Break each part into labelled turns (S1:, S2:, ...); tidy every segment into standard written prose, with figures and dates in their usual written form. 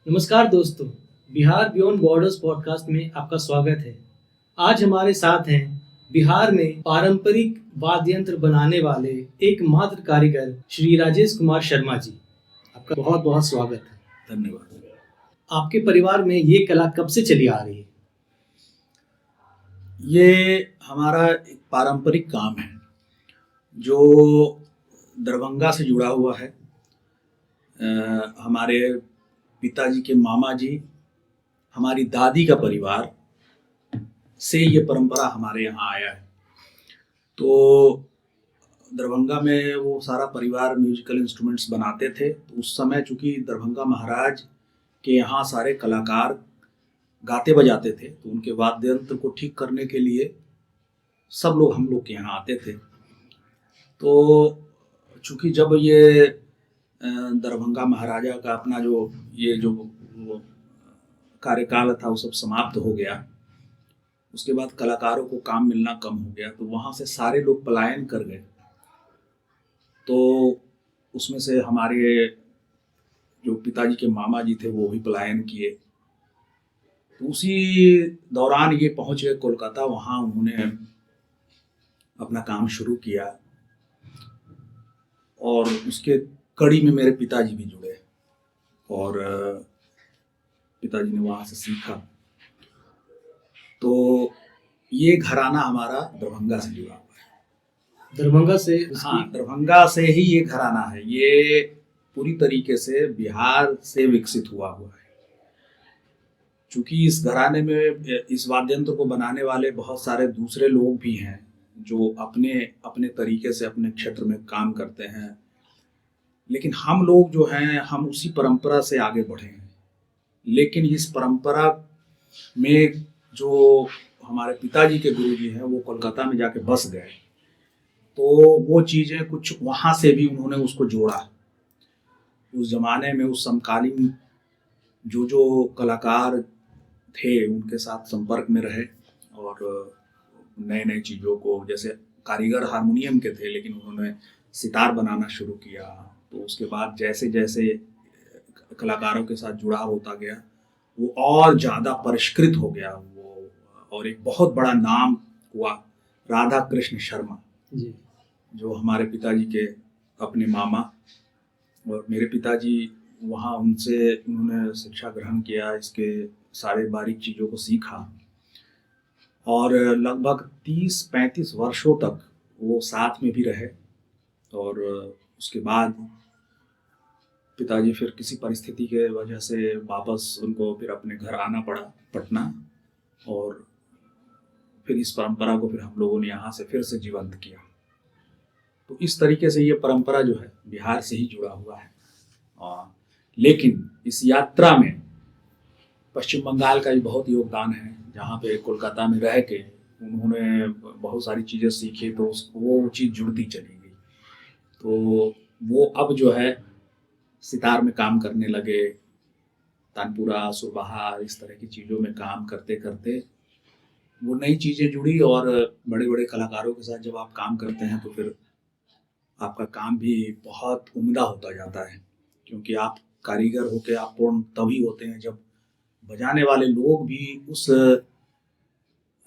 S1: नमस्कार दोस्तों, Bihar beyond borders podcast में आपका स्वागत है। आज हमारे साथ हैं बिहार में पारंपरिक वाद्य यंत्र बनाने वाले एकमात्र कारीगर श्री राजेश कुमार शर्मा जी। आपका बहुत बहुत स्वागत है।
S2: धन्यवाद।
S1: आपके परिवार में ये कला कब से चली आ रही है?
S2: ये हमारा एक पारंपरिक काम है जो दरभंगा से जुड़ा हुआ है। हमारे पिताजी के मामा जी, हमारी दादी का परिवार से ये परंपरा हमारे यहाँ आया है। तो दरभंगा में वो सारा परिवार म्यूजिकल इंस्ट्रूमेंट्स बनाते थे। तो उस समय चूँकि दरभंगा महाराज के यहाँ सारे कलाकार गाते बजाते थे, तो उनके वाद्य यंत्र को ठीक करने के लिए सब लोग हम लोग के यहाँ आते थे। तो चूँकि जब ये दरभंगा महाराजा का अपना जो वो कार्यकाल था वो सब समाप्त हो गया, उसके बाद कलाकारों को काम मिलना कम हो गया, तो वहाँ से सारे लोग पलायन कर गए। तो उसमें से हमारे जो पिताजी के मामा जी थे वो भी पलायन किए। तो उसी दौरान ये पहुँच गए कोलकाता, वहाँ उन्होंने अपना काम शुरू किया और उसके कड़ी में मेरे पिताजी भी जुड़े और पिताजी ने वहाँ से सीखा। तो ये घराना हमारा दरभंगा से जुड़ा हुआ है।
S1: दरभंगा से?
S2: हाँ, दरभंगा से ही ये घराना है। ये पूरी तरीके से बिहार से विकसित हुआ है। चूँकि इस घराने में इस वाद्य यंत्र को बनाने वाले बहुत सारे दूसरे लोग भी हैं जो अपने अपने तरीके से अपने क्षेत्र में काम करते हैं, लेकिन हम लोग जो हैं हम उसी परंपरा से आगे बढ़े हैं। लेकिन इस परंपरा में जो हमारे पिताजी के गुरुजी हैं वो कोलकाता में जाके बस गए, तो वो चीज़ें कुछ वहाँ से भी उन्होंने उसको जोड़ा। उस ज़माने में उस समकालीन जो कलाकार थे उनके साथ संपर्क में रहे और नए नए चीज़ों को, जैसे कारीगर हारमोनियम के थे लेकिन उन्होंने सितार बनाना शुरू किया। तो उसके बाद जैसे जैसे कलाकारों के साथ जुड़ाव होता गया वो और ज़्यादा परिष्कृत हो गया वो, और एक बहुत बड़ा नाम हुआ राधा कृष्ण शर्मा
S1: जी,
S2: जो हमारे पिताजी के अपने मामा, और मेरे पिताजी वहाँ उन्होंने शिक्षा ग्रहण किया, इसके सारे बारीक चीज़ों को सीखा और लगभग 30-35 वर्षों तक वो साथ में भी रहे। और उसके बाद पिताजी फिर किसी परिस्थिति के वजह से वापस उनको फिर अपने घर आना पड़ा पटना, और फिर इस परंपरा को फिर हम लोगों ने यहाँ से फिर से जीवंत किया। तो इस तरीके से ये परंपरा जो है बिहार से ही जुड़ा हुआ है। लेकिन इस यात्रा में पश्चिम बंगाल का भी बहुत योगदान है, जहाँ पे कोलकाता में रह के उन्होंने बहुत सारी चीज़ें सीखी, तो वो चीज़ जुड़ती चली गई। तो वो अब जो है सितार में काम करने लगे, तानपुरा, सुरबहार, इस तरह की चीज़ों में काम करते करते वो नई चीज़ें जुड़ी। और बड़े बड़े कलाकारों के साथ जब आप काम करते हैं तो फिर आपका काम भी बहुत उम्दा होता जाता है, क्योंकि आप कारीगर होके आप पूर्ण तभी होते हैं जब बजाने वाले लोग भी उस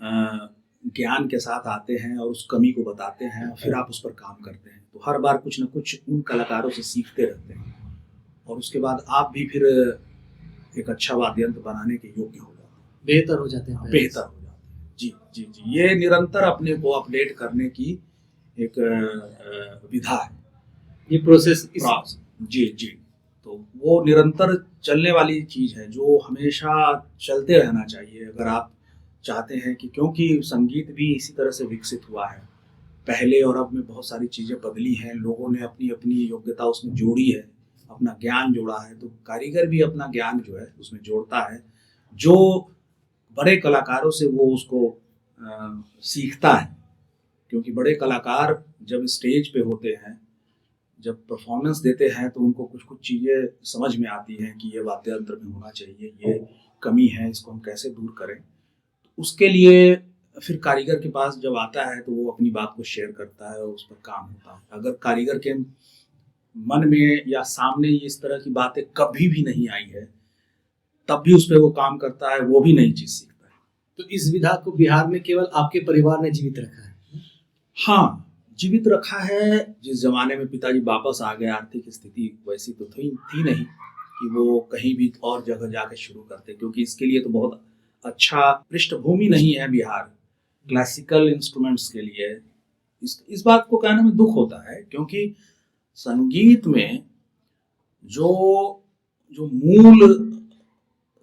S2: ज्ञान के साथ आते हैं और उस कमी को बताते हैं, फिर आप उस पर काम करते हैं। तो हर बार कुछ न कुछ उन कलाकारों से सीखते रहते हैं और उसके बाद आप भी फिर एक अच्छा वाद्य यंत्र बनाने के योग्य हो जाते हैं,
S1: बेहतर हो जाते हैं।
S2: बेहतर हो जाते हैं। जी जी जी, ये निरंतर अपने को अपडेट करने की एक विधा है,
S1: ये प्रोसेस
S2: जी जी। तो वो निरंतर चलने वाली चीज़ है जो हमेशा चलते रहना चाहिए अगर आप चाहते हैं कि, क्योंकि संगीत भी इसी तरह से विकसित हुआ है। पहले और अब में बहुत सारी चीज़ें बदली हैं, लोगों ने अपनी अपनी योग्यता उसमें जोड़ी है, अपना ज्ञान जोड़ा है। तो कारीगर भी अपना ज्ञान जो है उसमें जोड़ता है, जो बड़े कलाकारों से वो उसको सीखता है। क्योंकि बड़े कलाकार जब स्टेज पे होते हैं, जब परफॉर्मेंस देते हैं, तो उनको कुछ कुछ चीज़ें समझ में आती हैं कि ये वाद्य यंत्र में होना चाहिए, ये कमी है, इसको हम कैसे दूर करें। उसके लिए फिर कारीगर के पास जब आता है तो वो अपनी बात को शेयर करता है और उस पर काम होता है। अगर कारीगर के मन में या सामने इस तरह की बातें कभी भी नहीं आई है, तब भी उस पर वो काम करता है, वो भी नई चीज सीखता है।
S1: तो इस विधा को बिहार में केवल आपके परिवार ने जीवित रखा है?
S2: हाँ, जीवित रखा है। जिस जमाने में पिताजी वापस आ गए, आर्थिक स्थिति वैसी तो थी नहीं कि वो कहीं भी और जगह जाके शुरू करते, क्योंकि इसके लिए तो बहुत अच्छा पृष्ठभूमि नहीं है बिहार क्लासिकल इंस्ट्रूमेंट्स के लिए। इस बात को कहने में दुख होता है, क्योंकि संगीत में जो जो मूल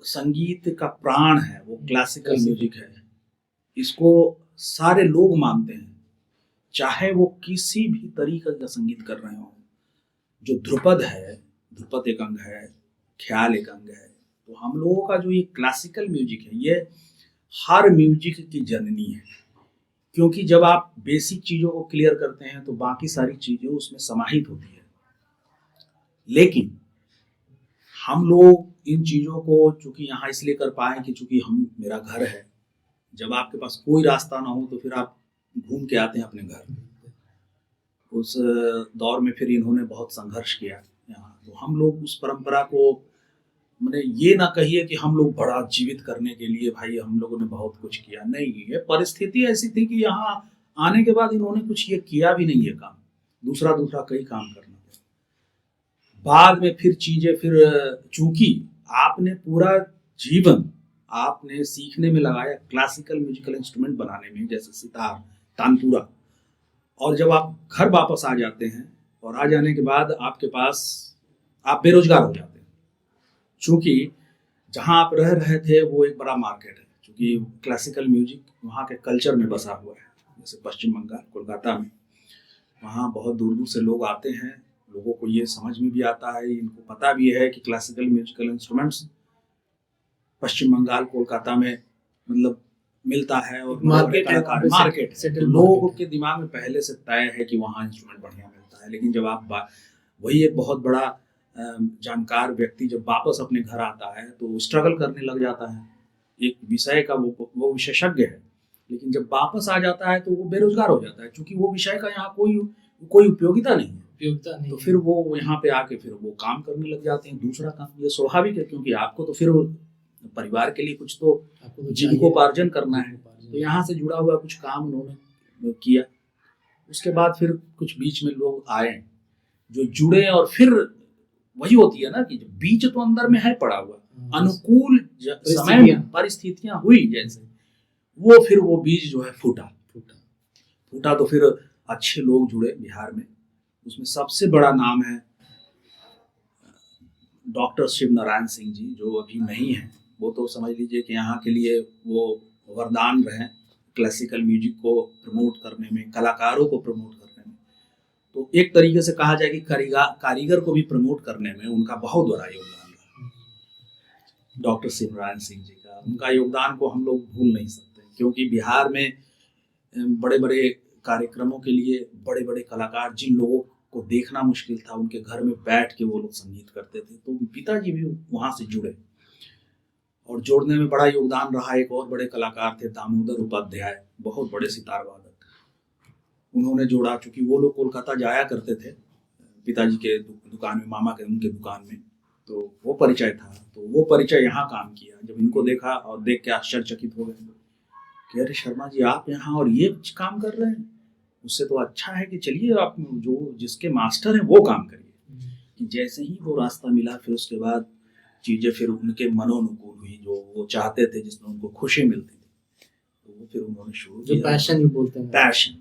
S2: संगीत का प्राण है वो क्लासिकल म्यूजिक है। इसको सारे लोग मानते हैं, चाहे वो किसी भी तरीके का संगीत कर रहे हो। जो ध्रुपद है, ध्रुपद एक अंग है, ख्याल एक अंग है। तो हम लोगों का जो ये क्लासिकल म्यूजिक है, ये हर म्यूजिक की जननी है, क्योंकि जब आप बेसिक चीज़ों को क्लियर करते हैं तो बाकी सारी चीज़ें उसमें समाहित होती है। लेकिन हम लोग इन चीज़ों को चूंकि यहाँ इसलिए कर पाए कि चूंकि मेरा घर है। जब आपके पास कोई रास्ता ना हो तो फिर आप घूम के आते हैं अपने घर। उस दौर में फिर इन्होंने बहुत संघर्ष किया यहाँ। तो हम लोग उस परंपरा को, मैंने ये ना कहिए कि हम लोग बड़ा जीवित करने के लिए भाई हम लोगों ने बहुत कुछ किया, नहीं। ये परिस्थिति ऐसी थी कि यहाँ आने के बाद इन्होंने कुछ ये किया भी नहीं, ये काम दूसरा कई काम करना। बाद में फिर चीजें, फिर चूंकि आपने पूरा जीवन आपने सीखने में लगाया क्लासिकल म्यूजिकल इंस्ट्रूमेंट बनाने में, जैसे सितार, तानपुरा, और जब आप घर वापस आ जाते हैं और आ जाने के बाद आपके पास आप बेरोजगार हो जाते हैं, चूंकि जहां आप रह रहे थे वो एक बड़ा मार्केट है। चूंकि क्लासिकल म्यूजिक वहाँ के कल्चर में बसा हुआ है, जैसे पश्चिम बंगाल, कोलकाता में, वहाँ बहुत दूर दूर से लोग आते हैं। लोगों को ये समझ में भी आता है, इनको पता भी है कि क्लासिकल म्यूजिकल इंस्ट्रूमेंट्स पश्चिम बंगाल, कोलकाता में मतलब मिलता है, और
S1: मार्केट
S2: है। तो लोगों के दिमाग में पहले से तय है कि वहाँ इंस्ट्रूमेंट बढ़िया मिलता है। लेकिन जब आप वही एक बहुत बड़ा जानकार व्यक्ति जब वापस अपने घर आता है तो स्ट्रगल करने लग जाता है एक विषय का, वो विशेषज्ञ है, लेकिन जब वापस आ जाता है तो वो बेरोजगार हो जाता है, क्योंकि वो विषय का यहाँ कोई उपयोगिता नहीं है। तो फिर वो यहाँ पे आके फिर वो काम करने लग जाते हैं, दूसरा काम। ये स्वाभाविक है, क्योंकि आपको तो फिर परिवार के लिए कुछ तो जीविकोपार्जन करना है। तो यहाँ से जुड़ा हुआ कुछ काम उन्होंने किया। उसके बाद फिर कुछ बीच में लोग आए जो जुड़े, और फिर वही होती है ना कि बीज तो अंदर में है पड़ा हुआ, अनुकूल समय में परिस्थितियां हुई जैसे, वो फिर वो बीज जो है फूटा। तो फिर अच्छे लोग जुड़े बिहार में। उसमें सबसे बड़ा नाम है डॉक्टर शिव नारायण सिंह जी, जो अभी नहीं है। वो तो समझ लीजिए कि यहाँ के लिए वो वरदान रहे क्लासिकल म्यूजिक को प्रमोट करने में, कलाकारों को प्रमोट करने में। तो एक तरीके से कहा जाए कि कारीगर को भी प्रमोट करने में उनका बहुत बड़ा योगदान रहा, डॉक्टर शिव नारायण सिंह जी का। उनका योगदान को हम लोग भूल नहीं सकते, क्योंकि बिहार में बड़े बड़े कार्यक्रमों के लिए बड़े बड़े कलाकार, जिन लोगों को देखना मुश्किल था, उनके घर में बैठ के वो लोग संगीत करते थे। तो पिताजी भी वहाँ से जुड़े, और जोड़ने में बड़ा योगदान रहा। एक और बड़े कलाकार थे दामोदर उपाध्याय, बहुत बड़े सितार वादक, उन्होंने जोड़ा। चूंकि वो लोग कोलकाता जाया करते थे पिताजी के दुकान में, मामा के उनके दुकान में, तो वो परिचय था। तो वो परिचय यहाँ काम किया। जब इनको देखा और देख के आश्चर्यचकित हो गए कि अरे शर्मा जी आप यहाँ और ये काम कर रहे हैं, उससे तो अच्छा है कि चलिए आप जो जिसके मास्टर हैं वो काम करिए। कि जैसे ही वो रास्ता मिला, फिर उसके बाद चीज़ें फिर उनके मनोनुकूल हुई, जो वो चाहते थे, जिसमें उनको खुशी मिलती थी, तो वो फिर उन्होंने शुरू किया।
S1: पैशन भी बोलते हैं, पैशन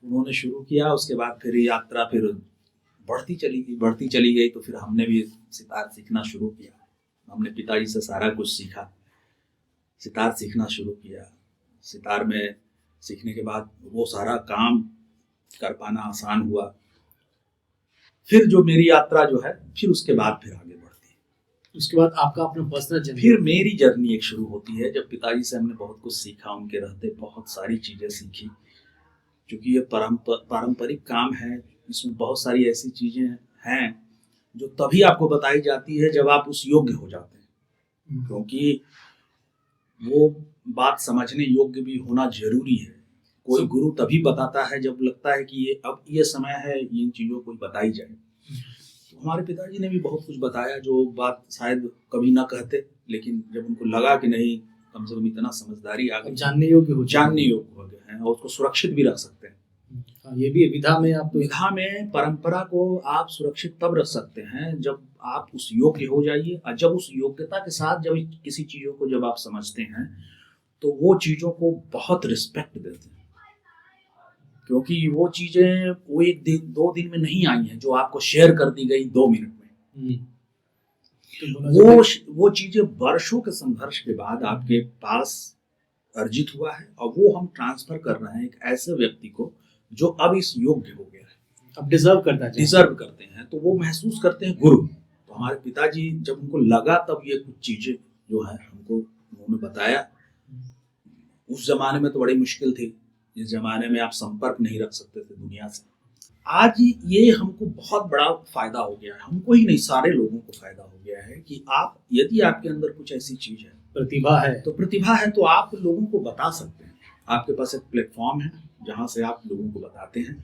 S2: उन्होंने शुरू किया। उसके बाद फिर यात्रा फिर बढ़ती चली गई। तो फिर हमने भी सितार सीखना शुरू किया। हमने पिताजी से सारा कुछ सीखा, सितार सीखना शुरू किया। सितार में सीखने के बाद वो सारा काम कर पाना आसान हुआ। फिर जो मेरी यात्रा जो है, फिर उसके बाद फिर आगे बढ़ती है।
S1: उसके बाद आपका अपना पर्सनल जर्नी,
S2: फिर मेरी जर्नी एक शुरू होती है। जब पिताजी से हमने बहुत कुछ सीखा, उनके रहते बहुत सारी चीज़ें सीखी। क्योंकि ये पारंपरिक काम है, इसमें बहुत सारी ऐसी चीज़ें हैं जो तभी आपको बताई जाती है जब आप उस योग्य हो जाते हैं। क्योंकि वो बात समझने योग्य भी होना जरूरी है। कोई गुरु तभी बताता है जब लगता है कि अब ये समय है इन चीज़ों को बताई जाए। तो हमारे पिताजी ने भी बहुत कुछ बताया, जो बात शायद कभी ना कहते, लेकिन जब उनको लगा कि नहीं, कम से कम इतना समझदारी आ
S1: अब
S2: गई,
S1: जानने योग्य हो चुका है।
S2: जानने योग्य हो गए हैं और उसको सुरक्षित भी रख सकते हैं।
S1: हाँ, ये भी है, विधा में आप
S2: विधा में परंपरा को आप सुरक्षित तब रख सकते हैं जब आप उस योग्य हो जाइए, और जब उस योग्यता के साथ जब किसी चीज़ों को जब आप समझते हैं तो वो चीज़ों को बहुत रिस्पेक्ट देते हैं, क्योंकि वो चीज़ें वो 1 दिन 2 दिन में नहीं आई हैं जो आपको शेयर कर दी गई 2 मिनट में।
S1: तो बोला
S2: वो चीज़ें वर्षों के संघर्ष के बाद आपके पास अर्जित हुआ है, और वो हम ट्रांसफर कर रहे हैं एक ऐसे व्यक्ति को जो अब इस योग्य हो गया है,
S1: अब डिजर्व करता है,
S2: डिजर्व करते हैं, तो वो महसूस करते हैं गुरु। तो हमारे पिताजी जब उनको लगा तब ये कुछ चीजें जो है हमको उन्होंने बताया। उस जमाने में तो बड़ी मुश्किल थी, इस जमाने में आप संपर्क नहीं रख सकते थे दुनिया से। आज ये हमको बहुत बड़ा फायदा हो गया है, हमको ही नहीं सारे लोगों को फायदा हो गया है कि आप यदि आपके अंदर कुछ ऐसी चीज है, प्रतिभा है तो आप लोगों को बता सकते हैं। आपके पास एक प्लेटफॉर्म है जहाँ से आप लोगों को बताते हैं।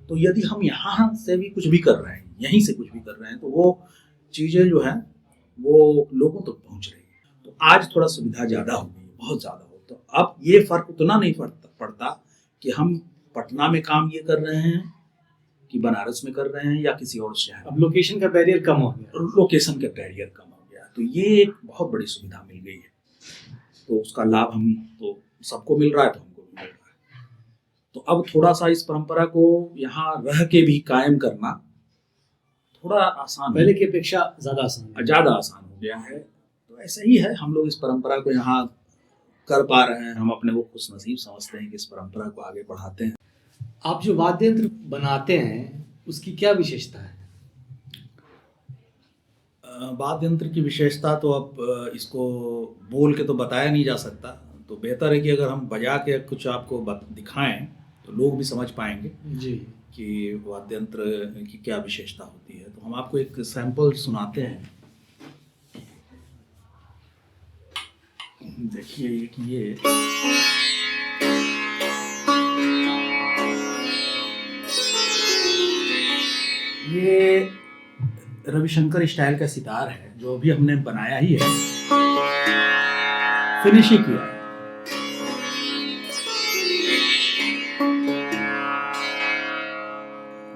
S2: तो यदि हम यहाँ से भी कुछ भी कर रहे हैं, यहीं से कुछ भी कर रहे हैं, तो वो चीज़ें जो है वो लोगों तक पहुँच रही है। तो आज थोड़ा सुविधा ज़्यादा हो गई है, बहुत ज़्यादा हो। तो अब ये फ़र्क उतना नहीं पड़ता कि हम पटना में काम ये कर रहे हैं कि बनारस में कर रहे हैं या किसी और शहर।
S1: अब लोकेशन का बैरियर कम हो गया,
S2: लोकेशन का बैरियर कम हो गया, तो ये एक बहुत बड़ी सुविधा मिल गई है। तो उसका लाभ हम तो सबको मिल रहा है, तो हमको भी मिल रहा है। तो अब थोड़ा सा इस परंपरा को यहाँ रह के भी कायम करना थोड़ा आसान,
S1: पहले की अपेक्षा ज़्यादा आसान
S2: हो गया है। तो ऐसा ही है, हम लोग इस परंपरा को यहाँ कर पा रहे हैं, हम अपने को खुश नसीब समझते हैं कि इस परंपरा को आगे बढ़ाते हैं।
S1: आप जो वाद्य यंत्र बनाते हैं उसकी क्या विशेषता है?
S2: वाद्य यंत्र की विशेषता तो अब इसको बोल के तो बताया नहीं जा सकता, तो बेहतर है कि अगर हम बजा के कुछ आपको दिखाएं तो लोग भी समझ पाएंगे
S1: जी
S2: कि वाद्य यंत्र की क्या विशेषता होती है। तो हम आपको एक सैंपल सुनाते हैं। देखिए कि ये रविशंकर स्टाइल का सितार है जो अभी हमने बनाया ही है, फिनिशिंग किया है।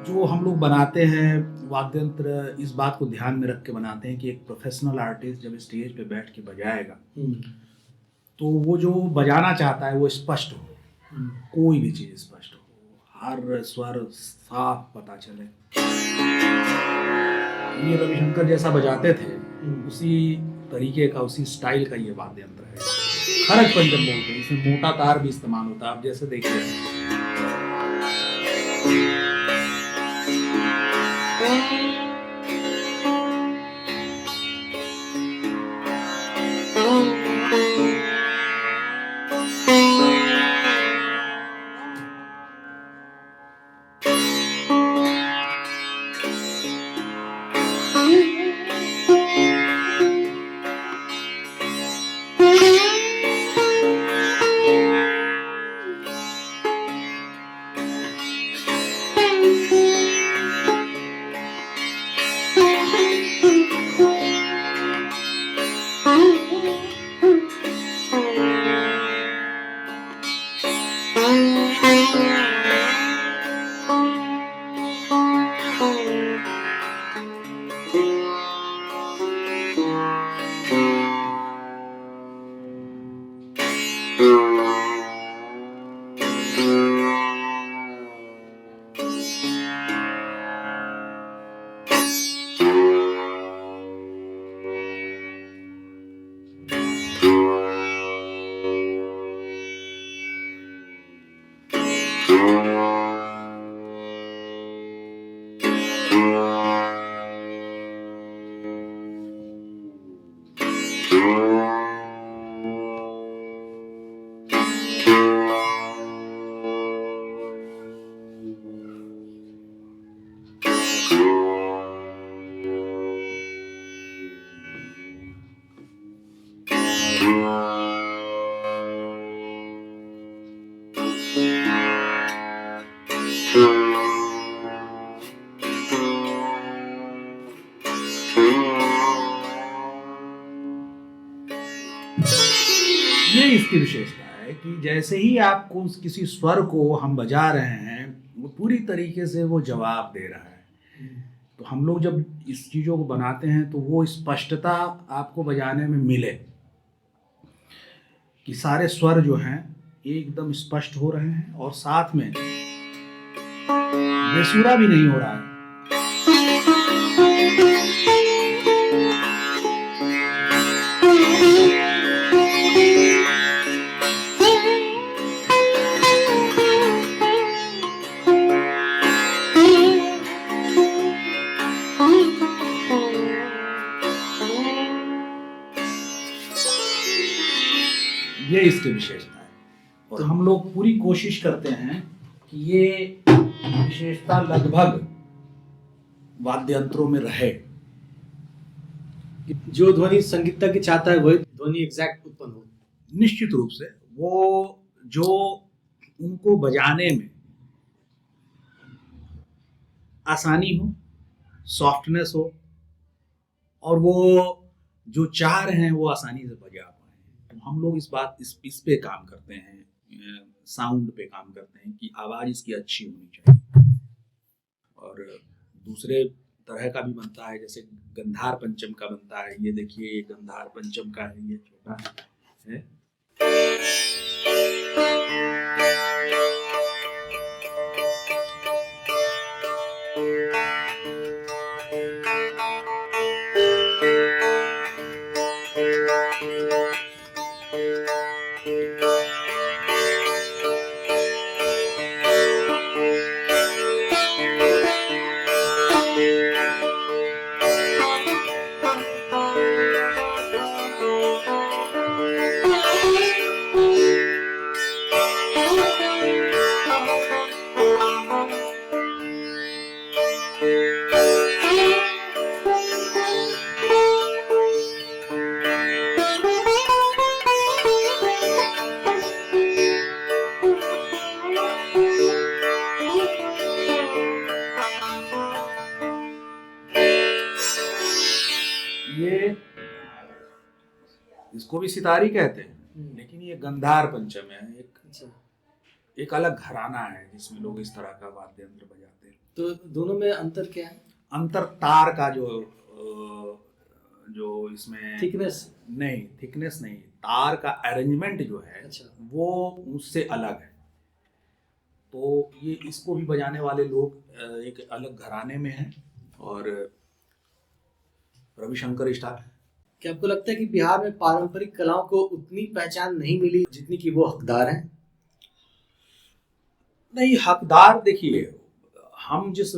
S2: जो हम लोग बनाते हैं वाद्य यंत्र, इस बात को ध्यान में रख के बनाते हैं कि एक प्रोफेशनल आर्टिस्ट जब स्टेज पे बैठ के बजाएगा तो वो जो बजाना चाहता है वो स्पष्ट हो, कोई भी चीज़ स्पष्ट हो, हर स्वर साफ पता चले। ये रविशंकर जैसा बजाते थे उसी तरीके का, उसी स्टाइल का ये वाद्य यंत्र है। खरज पंचम बोलते हैं, इसमें मोटा तार भी इस्तेमाल होता है। आप जैसे देखिए
S3: इसकी विशेषता है कि जैसे ही आपको किसी स्वर को हम बजा रहे हैं वो पूरी तरीके से वो जवाब दे रहा है। तो हम लोग जब इस चीज़ों को बनाते हैं तो वो स्पष्टता आपको बजाने में मिले कि सारे स्वर जो हैं एकदम स्पष्ट हो रहे हैं और साथ में बेसुरा भी नहीं हो रहा है। ये इसकी विशेषता है और हम लोग पूरी कोशिश करते हैं कि ये विशेषता लगभग वाद्य यंत्रों में रहे।
S1: जो ध्वनि संगीतज्ञ चाहता है वही ध्वनि एग्जैक्ट उत्पन्न हो।
S3: निश्चित रूप से वो जो उनको बजाने में आसानी हो, सॉफ्टनेस हो और वो जो चाह रहे हैं वो आसानी से बजा पाए। तो हम लोग इस पे काम करते हैं, साउंड पे काम करते हैं कि आवाज़ इसकी अच्छी होनी चाहिए। और दूसरे तरह का भी बनता है, जैसे गंधार पंचम का बनता है। ये देखिए, ये गंधार पंचम का है, ये छोटा है। ये इसको भी सितारी कहते हैं, लेकिन ये गंधार पंचम है। एक अलग घराना है जिसमें लोग इस तरह का वाद्य यंत्र बजाते हैं।
S1: तो दोनों में अंतर क्या है?
S3: अंतर तार का जो इसमें थिकनेस नहीं, तार का अरेंजमेंट जो है वो उससे अलग है। तो ये इसको भी बजाने वाले लोग एक अलग घराने में हैं और रविशंकर स्टार।
S1: क्या आपको लगता है कि बिहार में पारंपरिक कलाओं को उतनी पहचान नहीं मिली जितनी कि वो हकदार हैं?
S3: नहीं, हकदार देखिए, हम जिस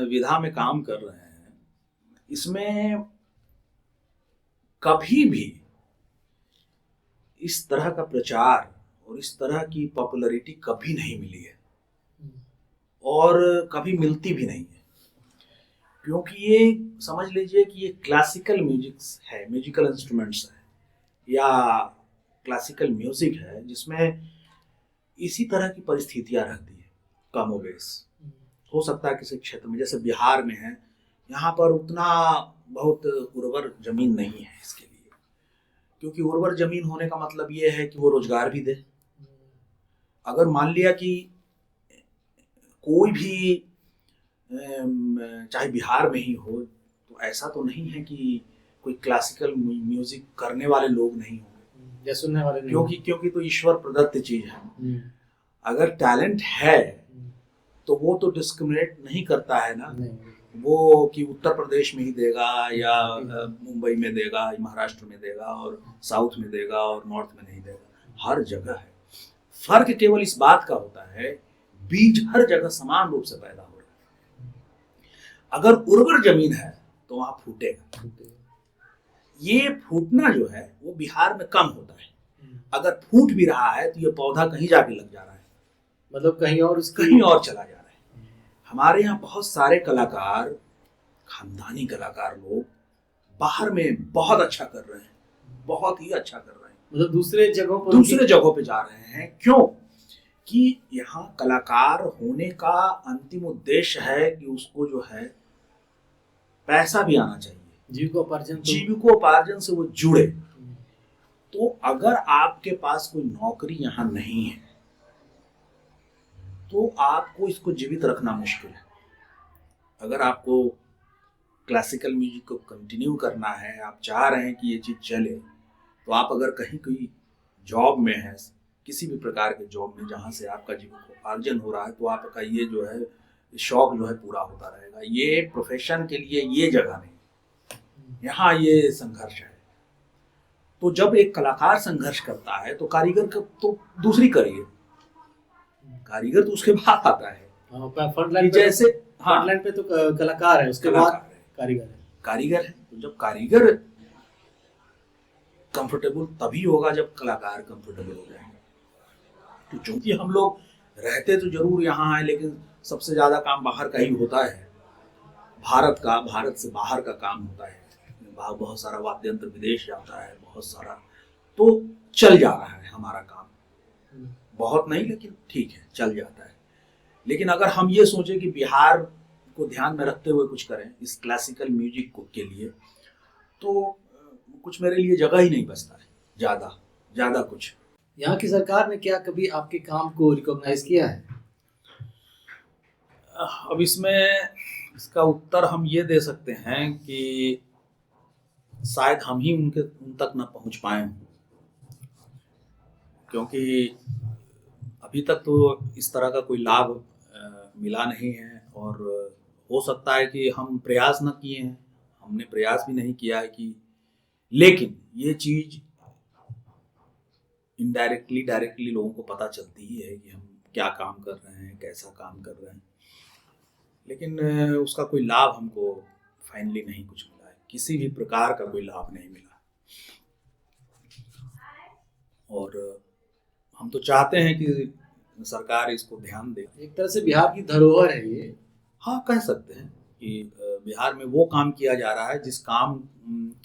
S3: विधा में काम कर रहे हैं इसमें कभी भी इस तरह का प्रचार और इस तरह की पॉपुलैरिटी कभी नहीं मिली है और कभी मिलती भी नहीं है। क्योंकि ये समझ लीजिए कि ये क्लासिकल म्यूजिक्स है, म्यूजिकल इंस्ट्रूमेंट्स है या क्लासिकल म्यूजिक है जिसमें इसी तरह की परिस्थितियां रहती है कमोबेश। हो सकता है किसी क्षेत्र में, जैसे बिहार में है, यहाँ पर उतना बहुत उर्वर जमीन नहीं है इसके लिए, क्योंकि उर्वर जमीन होने का मतलब ये है कि वो रोजगार भी दे। अगर मान लिया कि कोई भी चाहे बिहार में ही हो, तो ऐसा तो नहीं है कि कोई क्लासिकल म्यूजिक करने वाले लोग नहीं होंगे
S1: या सुनने वाले नहीं,
S3: क्योंकि तो ईश्वर प्रदत्त चीज है। अगर टैलेंट है तो वो तो डिस्क्रिमिनेट नहीं करता है ना, वो कि उत्तर प्रदेश में ही देगा या मुंबई में देगा, महाराष्ट्र में देगा और साउथ में देगा और नॉर्थ में नहीं देगा, हर जगह है। फर्क केवल इस बात का होता है, बीज हर जगह समान रूप से पैदा हो रहा है। अगर उर्वर जमीन है तो वहां फूटेगा। ये फूटना जो है वो बिहार में कम होता है। अगर फूट भी रहा है तो ये पौधा कहीं जाके लग जा रहा है,
S1: मतलब कहीं और
S3: चला जा रहा है। हमारे यहाँ बहुत सारे कलाकार, खानदानी कलाकार लोग बाहर में बहुत अच्छा कर रहे हैं, बहुत ही अच्छा कर रहे हैं।
S1: मतलब दूसरे जगहों पे
S3: जा रहे हैं। क्यों? कि यहाँ कलाकार होने का अंतिम उद्देश्य है कि उसको जो है पैसा भी आना चाहिए, जीविकोपार्जन से वो जुड़े। तो अगर आपके पास कोई नौकरी यहाँ नहीं है तो आपको इसको जीवित रखना मुश्किल है। अगर आपको क्लासिकल म्यूजिक को कंटिन्यू करना है, आप चाह रहे हैं कि ये चीज़ चले, तो आप अगर कहीं कोई जॉब में है, किसी भी प्रकार के जॉब में जहाँ से आपका जीविकोपार्जन हो रहा है, तो आपका ये जो है शौक जो है पूरा होता रहेगा। ये प्रोफेशन के लिए ये जगह नहीं, यहाँ ये संघर्ष है। तो जब एक कलाकार संघर्ष करता है तो कारीगर का तो दूसरी करिए, कारीगर तो उसके बाद आता है।
S1: फ्रंटलाइन पे,
S3: जैसे
S1: फ्रंटलाइन पे तो कलाकार है, उसके बाद कारीगर है।
S3: तो जब कारीगर कंफर्टेबल तभी होगा जब कलाकार कंफर्टेबल हो जाएंगे। तो चूंकि हम लोग रहते तो जरूर यहाँ हैं, लेकिन सबसे ज्यादा काम बाहर का ही होता है, भारत से बाहर का काम होता है। बहुत सारा वाद्य यंत्र विदेश जाता है, बहुत सारा, तो चल जा रहा है हमारा काम, बहुत नहीं लेकिन ठीक है, चल जाता है। लेकिन अगर हम ये सोचें कि बिहार को ध्यान में रखते हुए कुछ करें इस क्लासिकल म्यूजिक को के लिए, तो कुछ मेरे लिए जगह ही नहीं बचता है ज्यादा कुछ।
S1: यहाँ की सरकार ने क्या कभी आपके काम को रिकॉग्नाइज किया है?
S3: अब इसका उत्तर हम ये दे सकते हैं कि शायद हम ही उन तक ना पहुंच पाए हों, क्योंकि अभी तक तो इस तरह का कोई लाभ मिला नहीं है। और हो सकता है कि हम प्रयास न किए हैं, हमने प्रयास भी नहीं किया है कि, लेकिन ये चीज़ इनडायरेक्टली डायरेक्टली लोगों को पता चलती ही है कि हम क्या काम कर रहे हैं, कैसा काम कर रहे हैं, लेकिन उसका कोई लाभ हमको फाइनली नहीं कुछ मिला है, किसी भी प्रकार का कोई लाभ नहीं मिला। और हम तो चाहते हैं कि सरकार इसको ध्यान दे।
S1: एक तरह से बिहार की धरोहर है ये।
S3: हाँ, कह सकते हैं कि बिहार में वो काम किया जा रहा है जिस काम